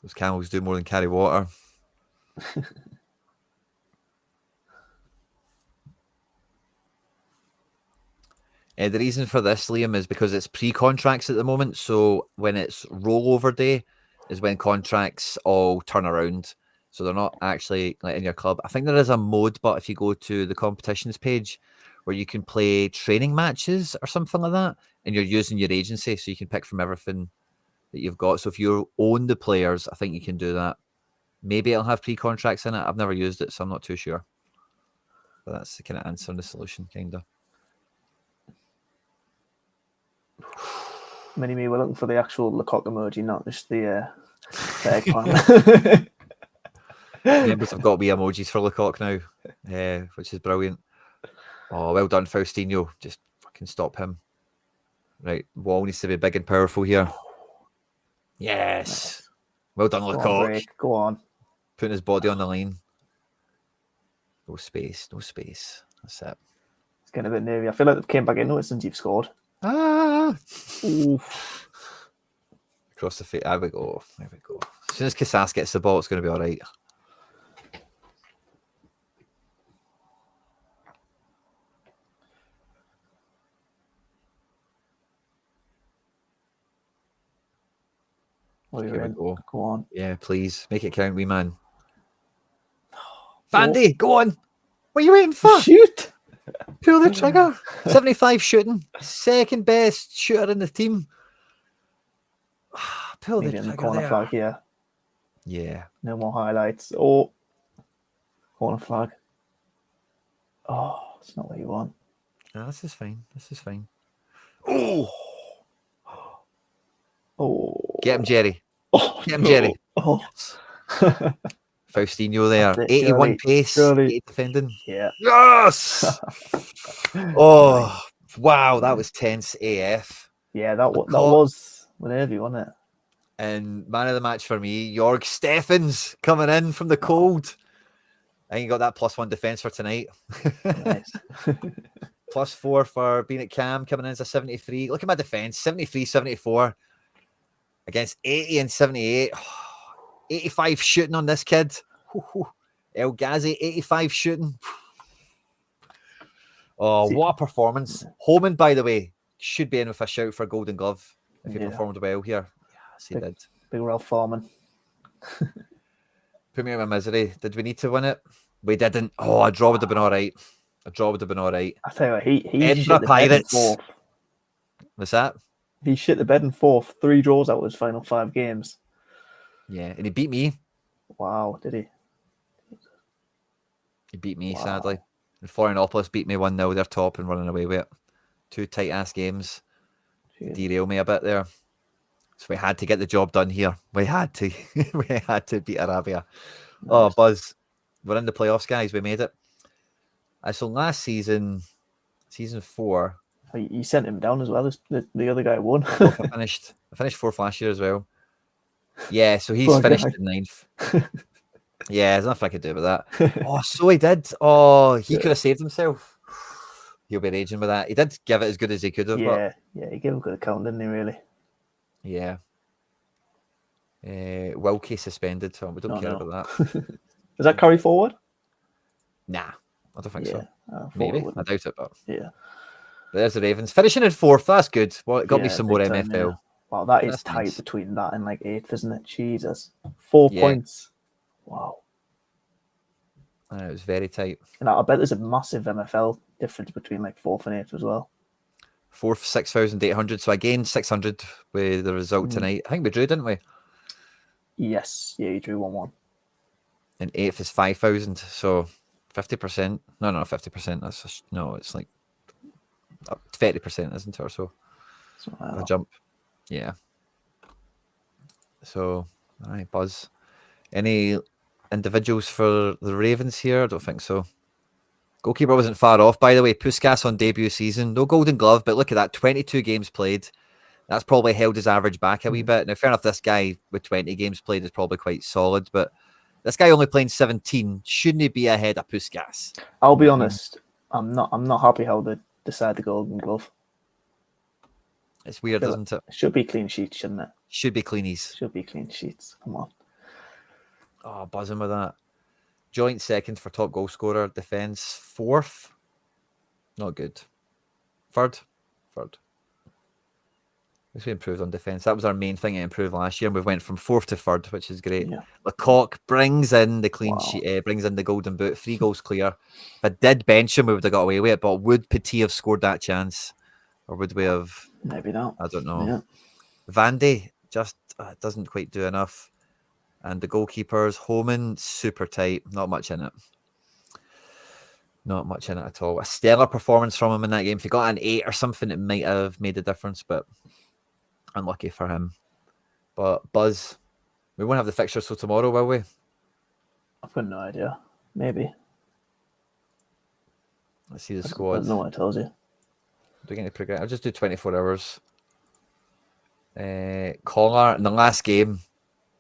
Those camels do more than carry water. The reason for this, Liam, is because it's pre-contracts at the moment. So when it's rollover day is when contracts all turn around. So they're not actually like in your club. I think there is a mode, but if you go to the competitions page where you can play training matches or something like that, and you're using your agency, so you can pick from everything that you've got. So if you own the players, I think you can do that. Maybe it'll have pre-contracts in it. I've never used it, so I'm not too sure. But that's the kind of answer and the solution, kind of. Many me were looking for the actual Lecoq emoji, not just the eggplant. Members have got wee emojis for Lecoq now, which is brilliant. Oh, well done, Faustino. Just fucking stop him. Right, wall needs to be big and powerful here. Yes. Nice. Well done, Lecoq. Go on. Putting his body on the line. No space, no space. That's it. It's getting a bit nervy. I feel like they've came back into it since you've scored. Oof. Across the face. There we go. There we go. As soon as Casas gets the ball, it's going to be all right. Here we go. Go on. Yeah, please. Make it count, wee man. Vandy, go on. What are you waiting for? Shoot. Pull the trigger. 75 shooting. Second best shooter in the team. Pull the trigger. Corner there. flag here. Yeah. No more highlights. Oh. Corner flag. Oh, it's not what you want. No, this is fine. This is fine. Oh. Get him, Jerry. Get him, Jerry. Oh. Faustino there. 81 pace. 80 defending. Yeah. Yes! Oh, wow. That was tense AF. Yeah, that was nervy, wasn't it? And man of the match for me, Jorg Steffens coming in from the cold. I think you got that +1 defense for tonight. Nice. +4 for being at Cam, coming in as a 73. Look at my defense, 73, 74 against 80 and 78. 85 shooting on this kid. El Ghazi, 85 shooting. Oh, what a performance. Holman, by the way, should be in with a shout for Golden Glove if he performed well here. Yes, he did. Big Ralph Foreman. Put me in my misery. Did we need to win it? We didn't. Oh, a draw would have been all right. A draw would have been all right. I tell you what, he Edinburgh shit the Pirates. bed in fourth. What's that? He shit the bed in fourth. 3 draws out of his final 5 games. Yeah, and he beat me. Wow, did he? He beat me, sadly. And Florianopolis beat me 1-0. They're top and running away with it. 2 tight-ass games. Derail me a bit there. So we had to get the job done here. We had to. We had to beat Arabia. Nice. Oh, Buzz. We're in the playoffs, guys. We made it. So last season, season 4. You sent him down as well as the other guy won. I finished 4th last year as well. Yeah, so he's finished in 9th. Yeah, there's nothing I could do about that. Oh, so he did. Oh, he could have saved himself. He'll be raging with that. He did give it as good as he could have. Yeah, he gave him a good account, didn't he, really? Yeah. Wilkie suspended, so we don't care about that. Does that carry forward? Nah. I don't think Yeah, so. I thought it Maybe. I wouldn't. doubt it, but Yeah, there's the Ravens. Finishing in 4th, that's good. Well, it got me yeah, some more big time. MFL. Yeah. Wow, that is That's tight nice. between that and like 8th, isn't it? Jesus, 4 Yeah, points. Wow. it was very tight. And I bet there's a massive MFL difference between like 4th and 8th as well. 4th, 6,800. So I gained 600 with the result tonight. I think we drew, didn't we? Yes, yeah, you drew 1-1. And 8th is 5,000. So 50%. No, 50%. That's just, no, it's like 30%, isn't it? Or so. A jump. Yeah. So, all right, Buzz. Any individuals for the Ravens here? I don't think so. Goalkeeper wasn't far off, by the way. Puskas on debut season. No Golden Glove, but look at that. 22 games played. That's probably held his average back a wee bit. Now, fair enough, this guy with 20 games played is probably quite solid, but this guy only playing 17. Shouldn't he be ahead of Puskas? I'll be honest. I'm not happy how they decide the Golden Glove. It's weird, isn't it? It should be clean sheets, shouldn't it? Should be cleanies. Should be clean sheets. Come on. Oh, buzzing with that. Joint second for top goal scorer. Defence 4th. Not good. Third. We improved on defence. That was our main thing to improve last year. And we went from 4th to 3rd, which is great. Yeah. Lecoq brings in the clean sheet, brings in the golden boot. 3 goals clear. If I did bench him, we would have got away with it. But would Petit have scored that chance? Or would we have? Maybe not. I don't know. Yeah. Vandy just doesn't quite do enough. And the goalkeepers, Homan, super tight. Not much in it. Not much in it at all. A stellar performance from him in that game. If he got an 8 or something, it might have made a difference, but unlucky for him. But Buzz, we won't have the fixtures till tomorrow, will we? I've got no idea. Maybe. Let's see the squad. No one tells you. Do we get any progress? I'll just do 24 hours. Collar in the last game,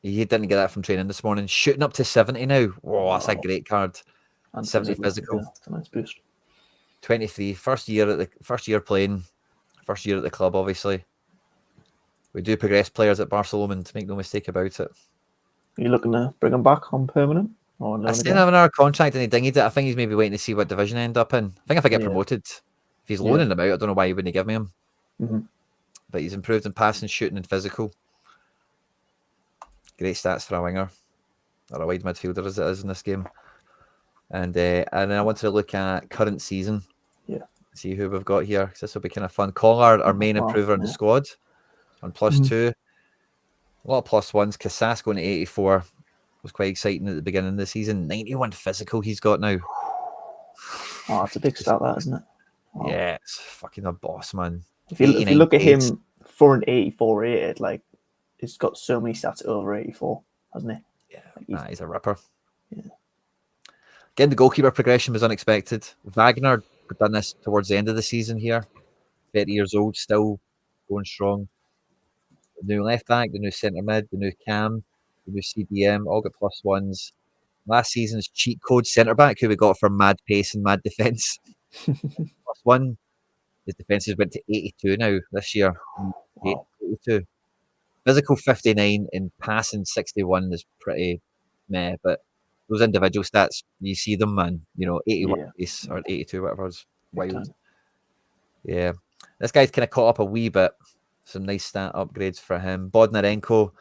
he didn't get that from training this morning. Shooting up to 70 now. Whoa, that's a great card. And 70 physical. Yeah, it's a nice boost. 23. First year playing. First year at the club, obviously. We do progress players at Barcelona, to make no mistake about it. Are you looking to bring him back on permanent? I still have another contract and he dinged it. I think he's maybe waiting to see what division I end up in. I think if I get promoted, if he's loaning him out, I don't know why he wouldn't give me him. But he's improved in passing, shooting, and physical. Great stats for a winger or a wide midfielder as it is in this game. And then I wanted to look at current season. Yeah. See who we've got here, because this will be kind of fun. Collar, our main improver in the squad, on +2. A lot of +1s. Casas going to 84 was quite exciting at the beginning of the season. 91 physical he's got now. Oh, that's a big stat, that, isn't it? Wow. Yeah, it's fucking a boss, man. If you look at him for an 84 rated, like, he's got so many stats over 84, hasn't he? Yeah, he's a ripper. Yeah. Again, the goalkeeper progression was unexpected. Wagner done this towards the end of the season here. 30 years old, still going strong. The new left back, the new centre mid, the new cam, the new CDM, all got +1s. Last season's cheat code centre back, who we got for mad pace and mad defence. +1. His defences went to 82 now this year. Wow. 82. Physical 59 and passing 61 is pretty meh, but those individual stats, you see them, man. 81 pace or 82, whatever is wild. Yeah. This guy's kind of caught up a wee bit. Some nice stat upgrades for him. Bodnarenko,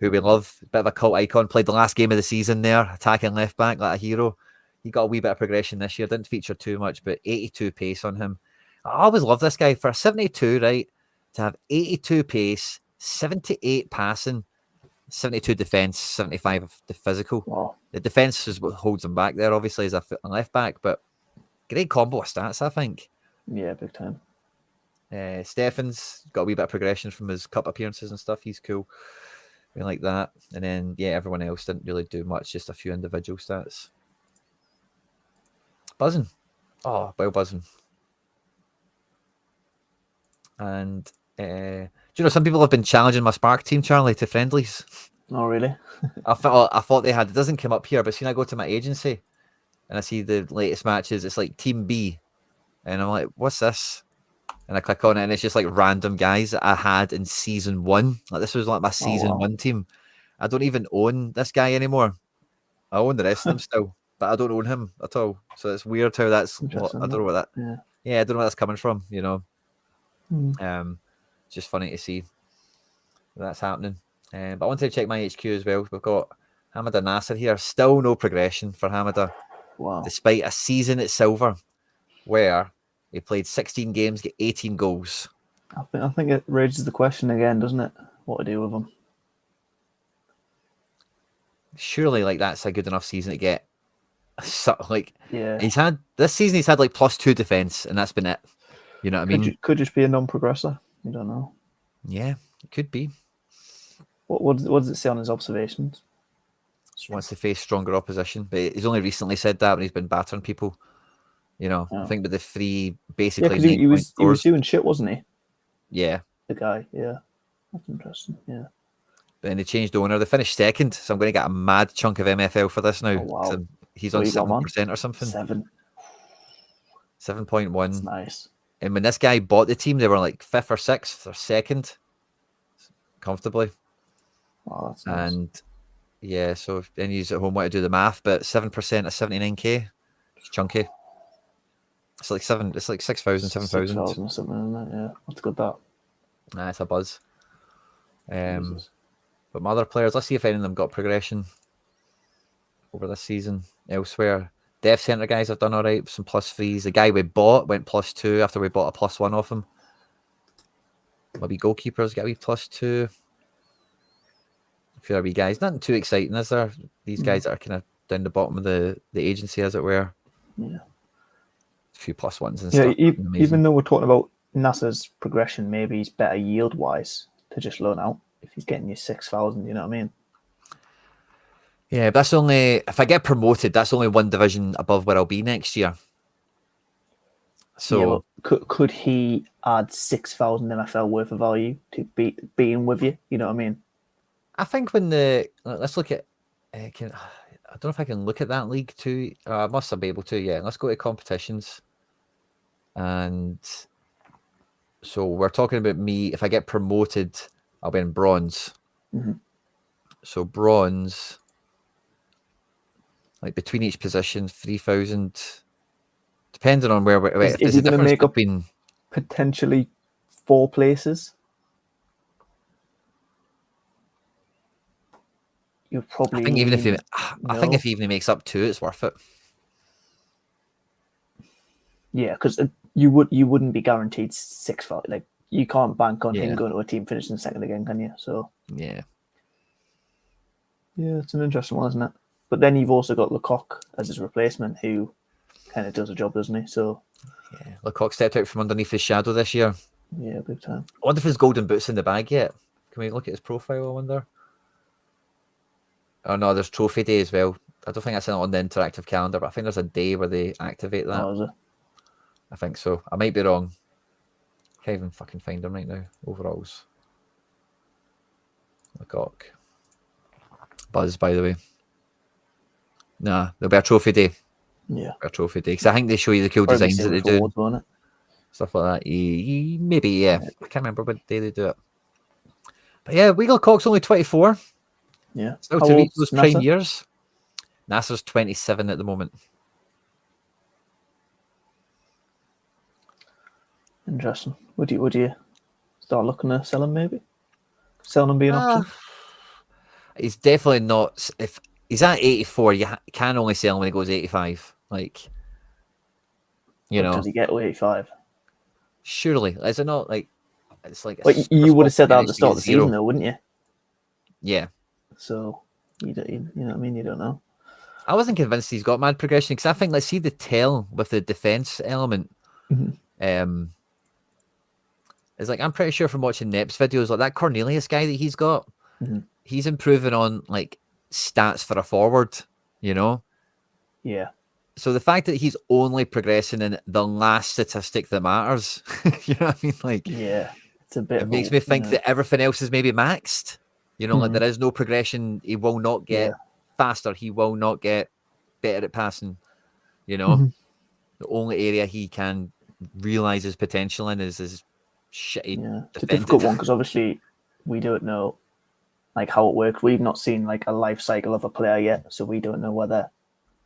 who we love, a bit of a cult icon, played the last game of the season there, attacking left back like a hero. He got a wee bit of progression this year, didn't feature too much, but 82 pace on him. I always love this guy. For a 72, right, to have 82 pace, 78 passing, 72 defence, 75 of the physical. Wow. The defence is what holds him back there, obviously, as a left back, but great combo of stats, I think. Yeah, big time. Stefan's got a wee bit of progression from his cup appearances and stuff. He's cool. We like that. And then, everyone else didn't really do much, just a few individual stats. Buzzing. Oh, well buzzing. And some people have been challenging my Spark team, Charlie, to friendlies. Oh, really? I thought they had. It doesn't come up here, but I go to my agency and I see the latest matches. It's like Team B. And I'm like, what's this? And I click on it and it's just like random guys that I had in season 1. Like, this was like my season 1 team. I don't even own this guy anymore. I own the rest of them still. but I don't own him at all. So it's weird how that's. I don't know what that. Yeah, I don't know where that's coming from. You know, just funny to see that's happening. But I wanted to check my HQ as well. We've got Hamada Nasser here. Still no progression for Hamada. Wow. Despite a season at silver where he played 16 games, get 18 goals. I think it raises the question again, doesn't it? What to do with him? Surely, like, that's a good enough season to get. Like, yeah, he's had this season. He's had like +2 defense, and that's been it. You know what I mean? Could just be a non-progressor. You don't know. Yeah, it could be. What does it say on his observations? Wants to face stronger opposition, but he's only recently said that when he's been battering people. You know, I think with the three basically. Yeah, because he was doing shit, wasn't he? Yeah, the guy. Yeah, that's interesting. Yeah. Then they changed owner. They finished second, so I'm going to get a mad chunk of MFL for this now. Oh, wow. He's on 7% or something. 7.1. Nice. And when this guy bought the team, they were like 5th or 6th or 2nd, comfortably. Wow, that's nice. And yeah, so if any of you at home want to do the math, but 7% of 79k, it's chunky. It's like 7. It's like 6,000, 7,000. 6,000 or something, isn't it? Yeah, that's good. That. Nah, it's a buzz. But my other players, let's see if any of them got progression over this season elsewhere. Dev Centre guys have done all right, some +3s. The guy we bought went +2 after we bought a +1 off him. Maybe goalkeepers get a wee +2. A few wee guys. Nothing too exciting, is there? These guys that are kind of down the bottom of the agency, as it were. Yeah. A few +1s and stuff. Even though we're talking about Nasser's progression, maybe he's better yield-wise to just loan out if he's getting you 6,000, you know what I mean? Yeah, but that's only, if I get promoted, that's only one division above where I'll be next year. So yeah, well, could he add 6,000 MFL worth of value to being with you? You know what I mean? I think let's look at, I don't know if I can look at that league too. I must be able to, yeah. Let's go to competitions. And so we're talking about me. If I get promoted, I'll be in bronze. Mm-hmm. So bronze, like between each position, 3,000, depending on where. Is he going to make up potentially 4 places? You're probably. I think even if he even makes up 2, it's worth it. Yeah, because you wouldn't be guaranteed 6,000. Like, you can't bank on him going to a team finishing second again, can you? So yeah, it's an interesting one, isn't it? But then you've also got Lecoq as his replacement, who kind of does a job, doesn't he? So yeah, Lecoq stepped out from underneath his shadow this year. Yeah, big time. I wonder if his golden boot's in the bag yet. Can we look at his profile? I wonder. Oh no, there's trophy day as well. I don't think that's on the interactive calendar, but I think there's a day where they activate that. Oh, is it? I think so. I might be wrong. Can't even fucking find him right now. Overalls. Lecoq. Buzz, by the way. Nah, there'll be a trophy day. Yeah. A trophy day. Because I think they show you the cool designs that they do. Stuff like that. Maybe, yeah. I can't remember what day they do it. But yeah, Lecoq's only 24. Yeah. Still to reach those prime years. Nasser's 27 at the moment. Interesting. Would you start looking to sell him, maybe? Selling him be an option? He's definitely not. If he's at 84, you can only sell him when he goes 85. Like, you know. Does he get to 85? Surely. Is it not like, it's like. Well, you would have said that at the start of the season, though, wouldn't you? Yeah. So, you know what I mean? You don't know. I wasn't convinced he's got mad progression because I think, let's see the tell with the defense element. Mm-hmm. It's like, I'm pretty sure from watching Nep's videos, like that Cornelius guy that he's got, he's improving on like stats for a forward, you know? Yeah. So the fact that he's only progressing in the last statistic that matters, you know what I mean? Like, yeah, it's a bit. It makes me think that everything else is maybe maxed. You know, like there is no progression. He will not get faster. He will not get better at passing. You know, the only area he can realize his potential in is his shitty. Yeah, it's a difficult one because obviously we don't know like how it works. We've not seen like a life cycle of a player yet, so we don't know whether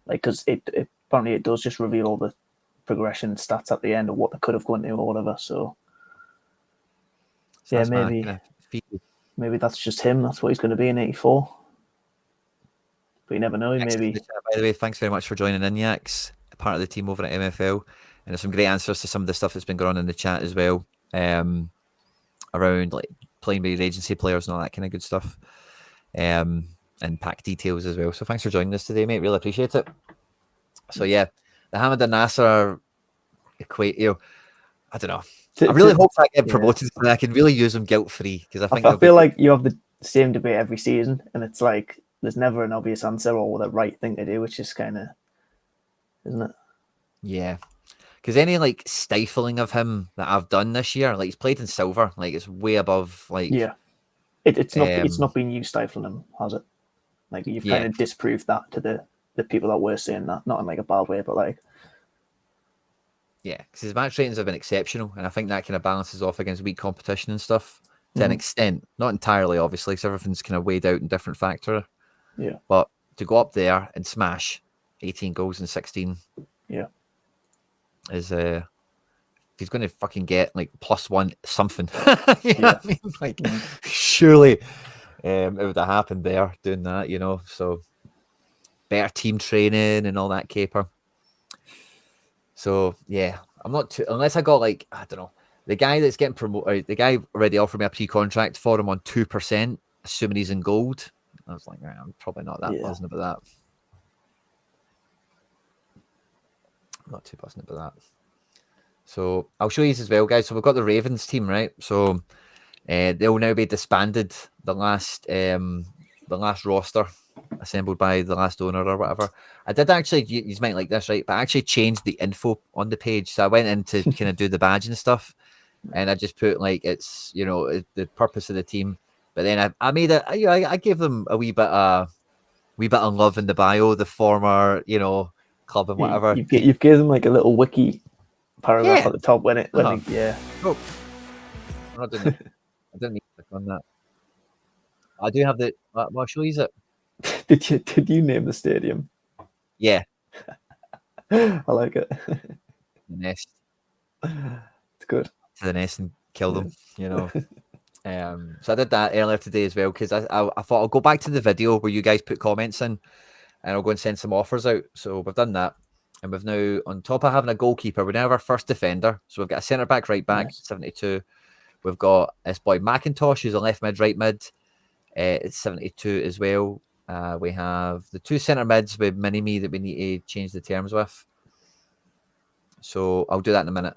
like because it apparently it does just reveal all the progression stats at the end of what they could have gone to or whatever. So yeah, that's my kind of feed. maybe that's just him. That's what he's going to be in '84. But you never know. Thanks Maybe. for the chat, by the way, thanks very much for joining in, Yaks, part of the team over at MFL. And there's some great answers to some of the stuff that's been going on in the chat as well, around like playing with agency players and all that kind of good stuff, and pack details as well. So thanks for joining us today, mate. Really appreciate it. So yeah, the Hamid and Nasser equate. I don't know. I really hope I get promoted so I can really use them guilt free, because I feel like you have the same debate every season, and it's like there's never an obvious answer or the right thing to do, which is kind of, isn't it? Yeah. Because any like stifling of him that I've done this year, like he's played in silver, like it's way above like. Yeah, it's not been you stifling him, has it? Like you've kind of disproved that to the people that were saying that, not in like a bad way, but like. Yeah, because his match ratings have been exceptional, and I think that kind of balances off against weak competition and stuff to an extent. Not entirely, obviously, because everything's kind of weighed out in different factor. Yeah. But to go up there and smash 18 goals and 16. Yeah. Is he's going to fucking get like +1 something. You know what I mean? Like surely it would have happened there doing that, you know. So better team training and all that caper. So yeah, I'm not too, unless I got like, I don't know, the guy that's getting promoted, the guy already offered me a pre-contract for him on 2%, assuming he's in gold. I was like, I'm probably not that buzzing about that. I'm not too buzzing about that. So I'll show you as well, guys. So we've got the Ravens team, right? So they'll now be disbanded. The last roster assembled by the last owner or whatever. I did actually, you might like this, right? But I actually changed the info on the page. So I went in to kind of do the badge and stuff, and I just put like it's, you know, the purpose of the team. But then I made it. I gave them a wee bit of love in the bio, the former, you know, club and whatever. You've given them like a little wiki paragraph at the top when Oh, I didn't need to click on that. I do have the. I'll show you it. Did you name the stadium? Yeah. I like it. The nest. It's good. To the nest and kill them, you know. So I did that earlier today as well, because I thought I'll go back to the video where you guys put comments in, and I'll go and send some offers out. So we've done that. And we've now, on top of having a goalkeeper, we now have our first defender. So we've got a centre back, right back, 72. We've got this boy McIntosh, who's a left mid, right mid. It's 72 as well. We have the two centre mids with mini-me that we need to change the terms with. So I'll do that in a minute.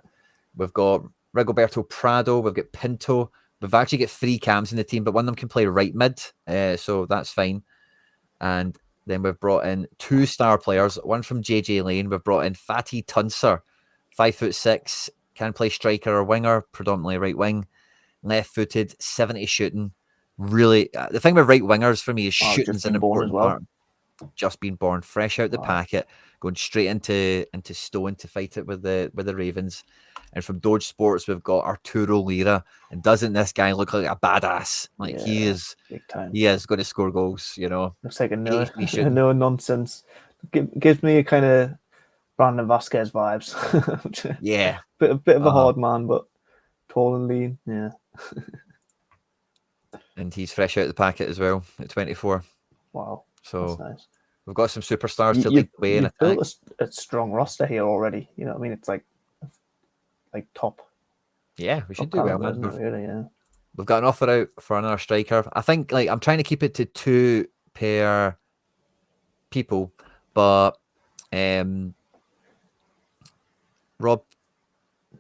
We've got Rigoberto Prado. We've got Pinto. We've actually got 3 cams in the team, but one of them can play right mid. So that's fine. And then we've brought in 2 star players, one from JJ Lane. We've brought in Fatih Tuncer, 5'6", can play striker or winger, predominantly right wing, left-footed, 70 shooting. Really, the thing with right wingers for me is shooting's an important part. Just been born, fresh out the packet, going straight into Stone to fight it with the Ravens. And from Doge Sports, we've got Arturo Lira. And doesn't this guy look like a badass? Like he is going to score goals, you know. Looks like a no nonsense. Gives me a kind of Brandon Vasquez vibes. Yeah. a bit of a hard man, but tall and lean. Yeah. And he's fresh out the packet as well at 24. Wow. So that's nice. We've got some superstars to lead the way in attack. You've built a strong roster here already. You know what I mean? It's like top. Yeah, we should do well, man. Really, We've got an offer out for another striker. I think like I'm trying to keep it to 2 per people, but Rob,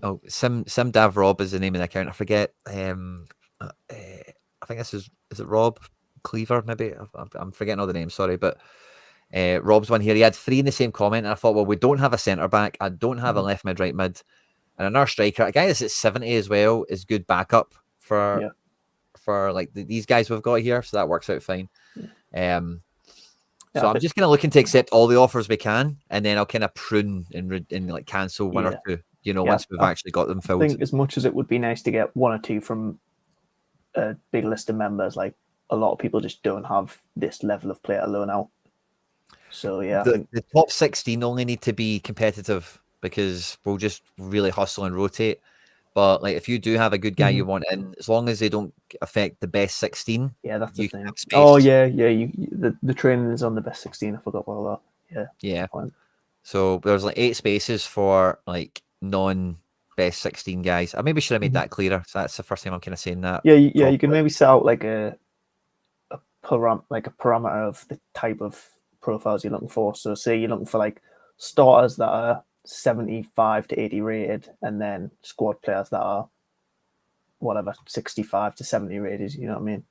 Simdav Rob is the name of the account. I forget. I think this is it Rob Cleaver? Maybe I'm forgetting all the names. Sorry, but Rob's one here. He had 3 in the same comment, and I thought, well, we don't have a centre back. I don't have a left mid, right mid. And another striker, a guy that's at 70 as well, is good backup for like these guys we've got here. So that works out fine. So I'm just kind of looking to accept all the offers we can, and then I'll kind of prune and like cancel one or two, you know, once we've actually got them filled. I think as much as it would be nice to get 1 or 2 from a big list of members, like a lot of people just don't have this level of player to loan out. So yeah, I think The top 16 only need to be competitive because we'll just really hustle and rotate. But like if you do have a good guy you want in, as long as they don't affect the best 16, yeah, that's the you can thing. have space. Oh yeah, yeah. The training is on the best 16. I forgot about that. Yeah, Yeah. good point. So there's like 8 spaces for like non-best 16 guys. I maybe should have made that clearer. So that's the first time I'm kind of saying that. Yeah, yeah. You can Properly. maybe set out like a parameter of the type of profiles you're looking for. So say you're looking for like starters that are 75 to 80 rated, and then squad players that are whatever 65 to 70 rated. You know what I mean?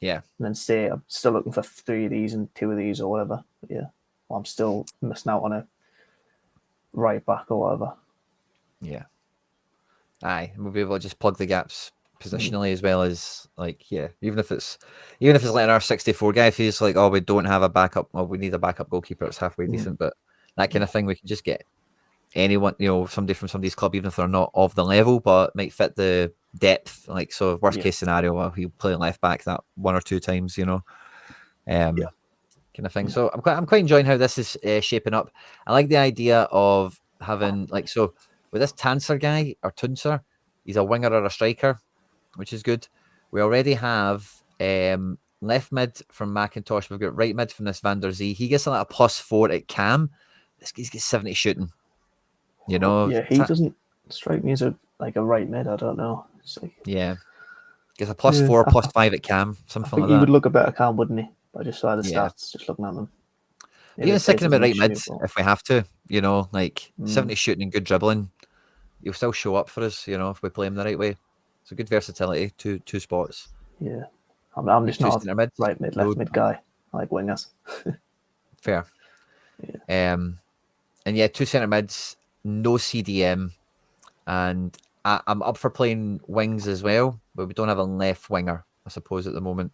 Yeah. And then say I'm still looking for 3 of these and 2 of these or whatever. But yeah, or I'm still missing out on a right back or whatever. Yeah. Aye, and we'll be able to just plug the gaps positionally as well as like even if it's letting our 64 guy feels like, oh, we don't have a backup, well, we need a backup goalkeeper, it's halfway decent, but that kind of thing, we can just get anyone, somebody from somebody's club, even if they're not of the level, but might fit the depth. Like, so worst case scenario, well, he'll play left back that 1 or 2 times, kind of thing. So I'm quite enjoying how this is shaping up. I like the idea of having so with this Tanser guy or Tunser, he's a winger or a striker, which is good. We already have left mid from McIntosh. We've got right mid from this Van der Zee. He gets like a +4 at cam. This guy's got 70 shooting. Yeah, he doesn't strike me as a right mid. I don't know. It's like, yeah, gets a +4, +5 at cam, I something think like he that. would look a better cam, wouldn't he? I just saw the Yeah. stats, just looking at them. Even sticking him at right mid if we have to, 70 shooting and good dribbling, he'll still show up for us, if we play him the right way. It's a good versatility, two spots. Yeah. I'm just not a mids, right mid, left mid guy. I like wingers. Fair. Yeah. And yeah, 2 centre mids, no CDM, and I'm up for playing wings as well, but we don't have a left winger, I suppose, at the moment.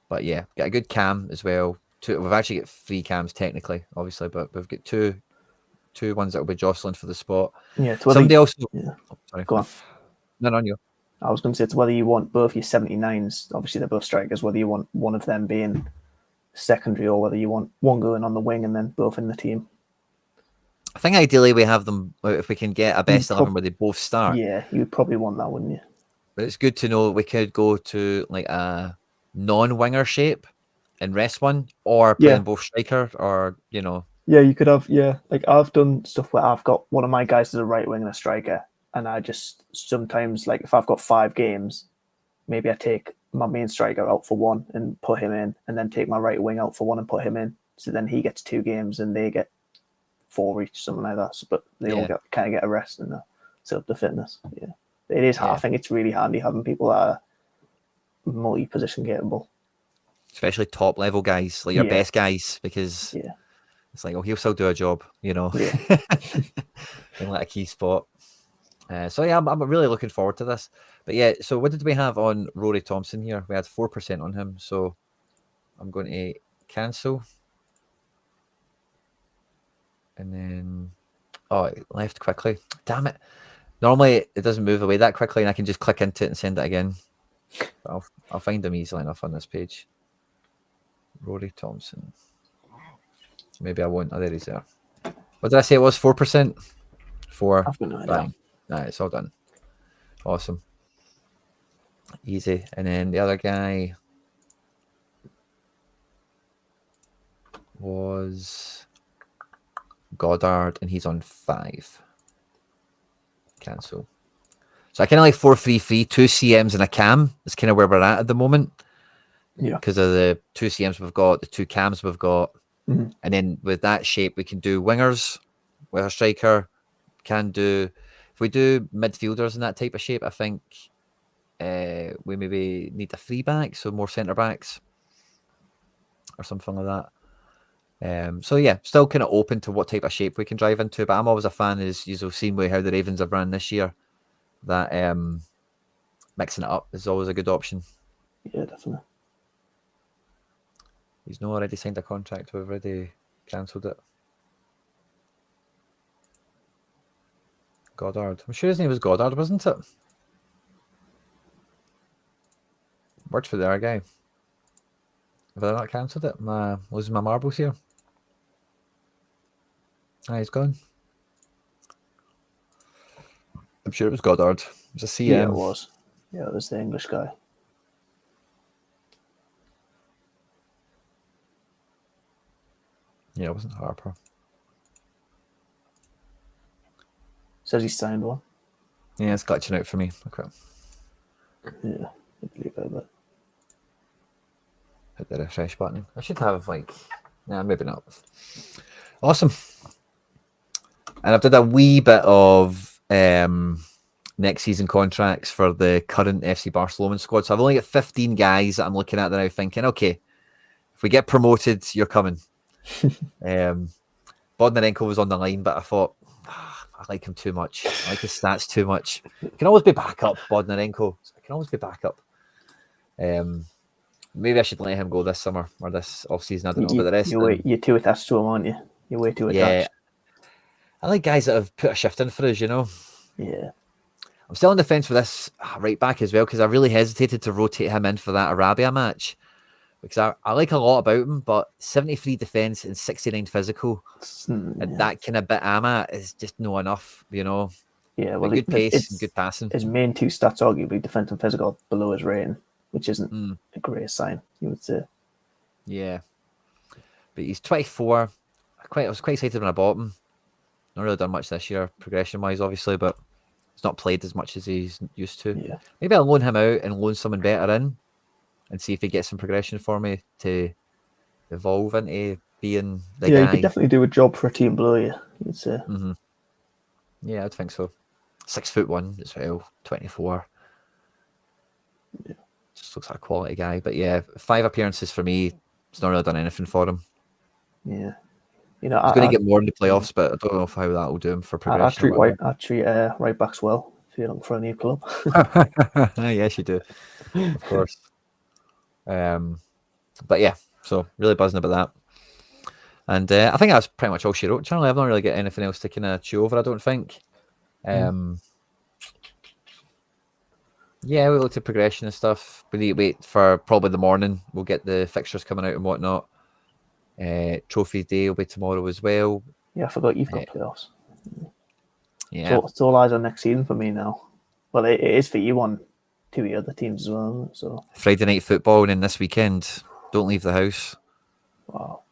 But yeah, got a good cam as well. We've actually got 3 cams technically, obviously, but we've got two ones that will be jostling for the spot. Yeah. Somebody also. Yeah. Oh, sorry. Go on. No, on you. I was going to say it's whether you want both your 79s, obviously they're both strikers, whether you want one of them being secondary or whether you want one going on the wing and then both in the team. I think ideally we have them, if we can get a best 11 where they both start. Yeah, you would probably want that, wouldn't you? But it's good to know we could go to like a non-winger shape and rest one, or playing both striker, or Yeah, you could have, like I've done stuff where I've got one of my guys as a right wing and a striker, and I just sometimes, like if I've got 5 games, maybe I take my main striker out for 1 and put him in, and then take my right wing out for 1 and put him in. So then he gets 2 games and they get 4 each, something like that. So, but they all kind of get a rest and set up the fitness. Yeah, it is. I think it's really handy having people that are multi-position capable, especially top level guys, like your best guys, because it's like, oh, he'll still do a job, in like a key spot. So yeah, I'm really looking forward to this. But yeah, so what did we have on Rory Thompson here? We had 4% on him, so I'm going to cancel. And then, oh, it left quickly. Damn it. Normally it doesn't move away that quickly and I can just click into it and send it again. But I'll find them easily enough on this page. Rory Thompson. Maybe I won't. Oh, there he's there. What did I say it was? 4%? 4. I've got no idea. Nah, it's all done. Awesome. Easy. And then the other guy was Goddard, and he's on 5. Cancel. So I kind of like 4-3-3, 2 CMs and a cam. That's kind of where we're at the moment. Yeah. Because of the 2 CMs we've got, the 2 cams we've got. And then with that shape, we can do wingers with a striker. If we do midfielders in that type of shape, I think we maybe need a 3 back, so more centre backs or something like that. So yeah, still kind of open to what type of shape we can drive into, but I'm always a fan, as you've seen with how the Ravens have run this year, that mixing it up is always a good option. Yeah, definitely. He's not already signed a contract, we've already cancelled it. Goddard. I'm sure his name was Goddard, wasn't it? Worked for the other guy. Have I not cancelled it? I'm losing my marbles here. He's gone. I'm sure it was Goddard. It was a CM. Yeah, it was. Yeah, it was the English guy. Yeah, it wasn't Harper. Says he signed one. Yeah, it's glitching out for me. Okay. Yeah, I believe that. Hit the refresh button. I should have maybe not. Awesome. And I've did a wee bit of next season contracts for the current FC Barcelona squad. So I've only got 15 guys that I'm looking at that now thinking, okay, if we get promoted, you're coming. Bodnarenko was on the line, but I thought, I like him too much. I like his stats too much. It can always be backup, Bodnarenko. It can always be backup. Maybe I should let him go this summer or this off season. I don't know, but the rest. You're too attached to him, aren't you? You're way too attached. Yeah, I like guys that have put a shift in for us. You know. Yeah. I'm still on the fence for this right back as well because I really hesitated to rotate him in for that Arabia match because I like a lot about him, but 73 defense and 69 physical, and that kind of bit I'm at is just no enough. You know. Yeah. Well, good pace and good passing. His main two stats, arguably defense and physical, below his rating, which isn't a great sign, you would say. Yeah. But he's 24. I was quite excited when I bought him. Not really done much this year, progression-wise, obviously, but he's not played as much as he's used to. Yeah. Maybe I'll loan him out and loan someone better in and see if he gets some progression for me to evolve into being the guy. Yeah, he could definitely do a job for a team below you, you'd say. Mm-hmm. Yeah, I'd think so. 6'1" as well, 24. Yeah. Just looks like a quality guy. But yeah, 5 appearances for me. It's not really done anything for him. Yeah. You know, he's going to get more in the playoffs, but I don't know how that will do him for progression. I treat right backs well if you're looking for a new club. Yes, you do. Of course. But yeah, so really buzzing about that. And I think that's pretty much all she wrote. Charlie, I've not really got anything else to kind of chew over, I don't think. Yeah, we looked at progression and stuff. We need to wait for probably the morning. We'll get the fixtures coming out and whatnot. Trophy day will be tomorrow as well. Yeah, I forgot you've got playoffs. Yeah. It's all eyes on next season for me now. Well, it is for you on 2 of the other teams as well. So Friday night football and then this weekend, don't leave the house. Wow.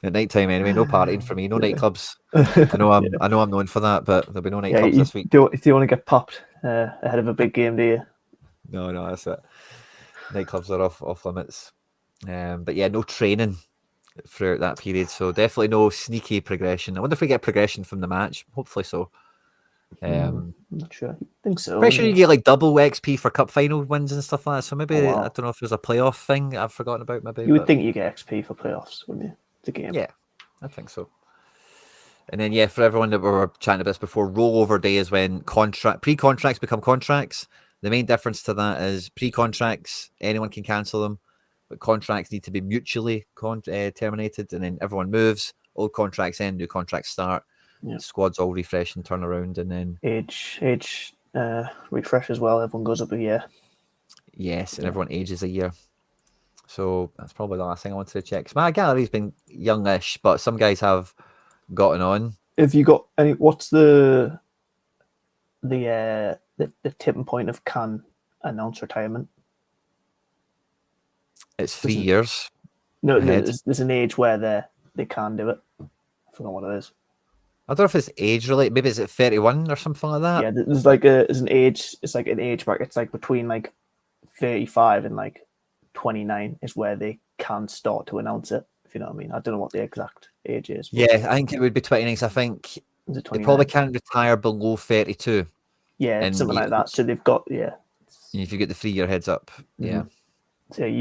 At night time anyway, no partying for me, no nightclubs. I know I'm known for that, but there'll be no nightclubs this week. Do you want to get popped ahead of a big game, do you? No, that's it. Nightclubs are off limits. But yeah, no training throughout that period, so definitely no sneaky progression. I wonder if we get progression from the match. Hopefully so. I'm not sure. I think so. Pretty sure you get like double XP for cup final wins and stuff like that. So maybe Oh, wow. I don't know if there's a playoff thing I've forgotten about. Maybe you would think you get XP for playoffs, wouldn't you? It's a game. Yeah, I think so. And then for everyone that we were chatting about this before, rollover day is when pre-contracts become contracts. The main difference to that is pre-contracts, anyone can cancel them, but contracts need to be mutually terminated, and then everyone moves. Old contracts end, new contracts start. Yeah. Squads all refresh and turn around, and then age refresh as well. Everyone goes up a year. Yes, and everyone ages a year. So that's probably the last thing I wanted to check. My gallery's been youngish, but some guys have gotten on. Have you got any? What's the tipping point of can announce retirement? It's 3 years. No, there's an age where they can do it. I forgot what it is. I don't know if it's age related. Maybe it's at 31 or something like that. Yeah, there's an age. It's like an age bracket. It's like between like 35 and like 29 is where they can start to announce it. If you know what I mean. I don't know what the exact age is. Yeah, I think it would be 29. I think they probably can't retire below 32. Yeah, and something like that. So they've got If you get the 3 year heads up, yeah. So have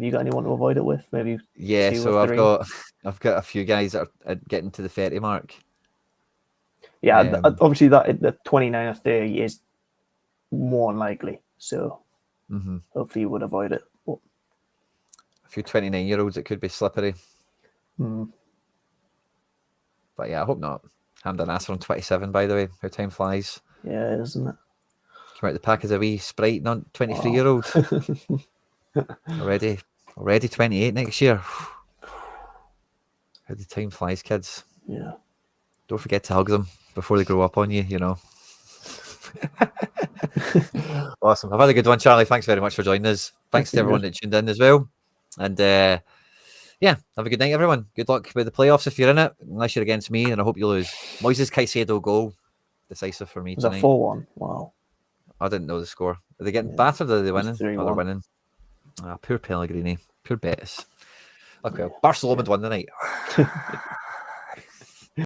you got anyone to avoid it with? Maybe. Yeah, so I've got a few guys that are getting to the 30 mark. Yeah, obviously that the 29 or 30 is more unlikely. So hopefully you would avoid it. But a few 29-year-olds, it could be slippery. But yeah, I hope not. Hamdan Nasser on 27, by the way. How time flies. Yeah, isn't it? Came out the pack as a wee sprite, not 23-year-old. Already 28 next year. How the time flies, kids. Yeah. Don't forget to hug them before they grow up on you, you know. Awesome. I've had a good one, Charlie. Thanks very much for joining us. Thanks to everyone that tuned in as well. And yeah, have a good night, everyone. Good luck with the playoffs if you're in it, unless you're against me, and I hope you lose. Moises Caicedo goal, decisive for me It was a tonight. 4-1. Wow. I didn't know the score. Are they getting battered or are they winning? 3-1. Oh, they're winning. Poor Pellegrini. Poor Betis. Look, well, Barcelona won the night.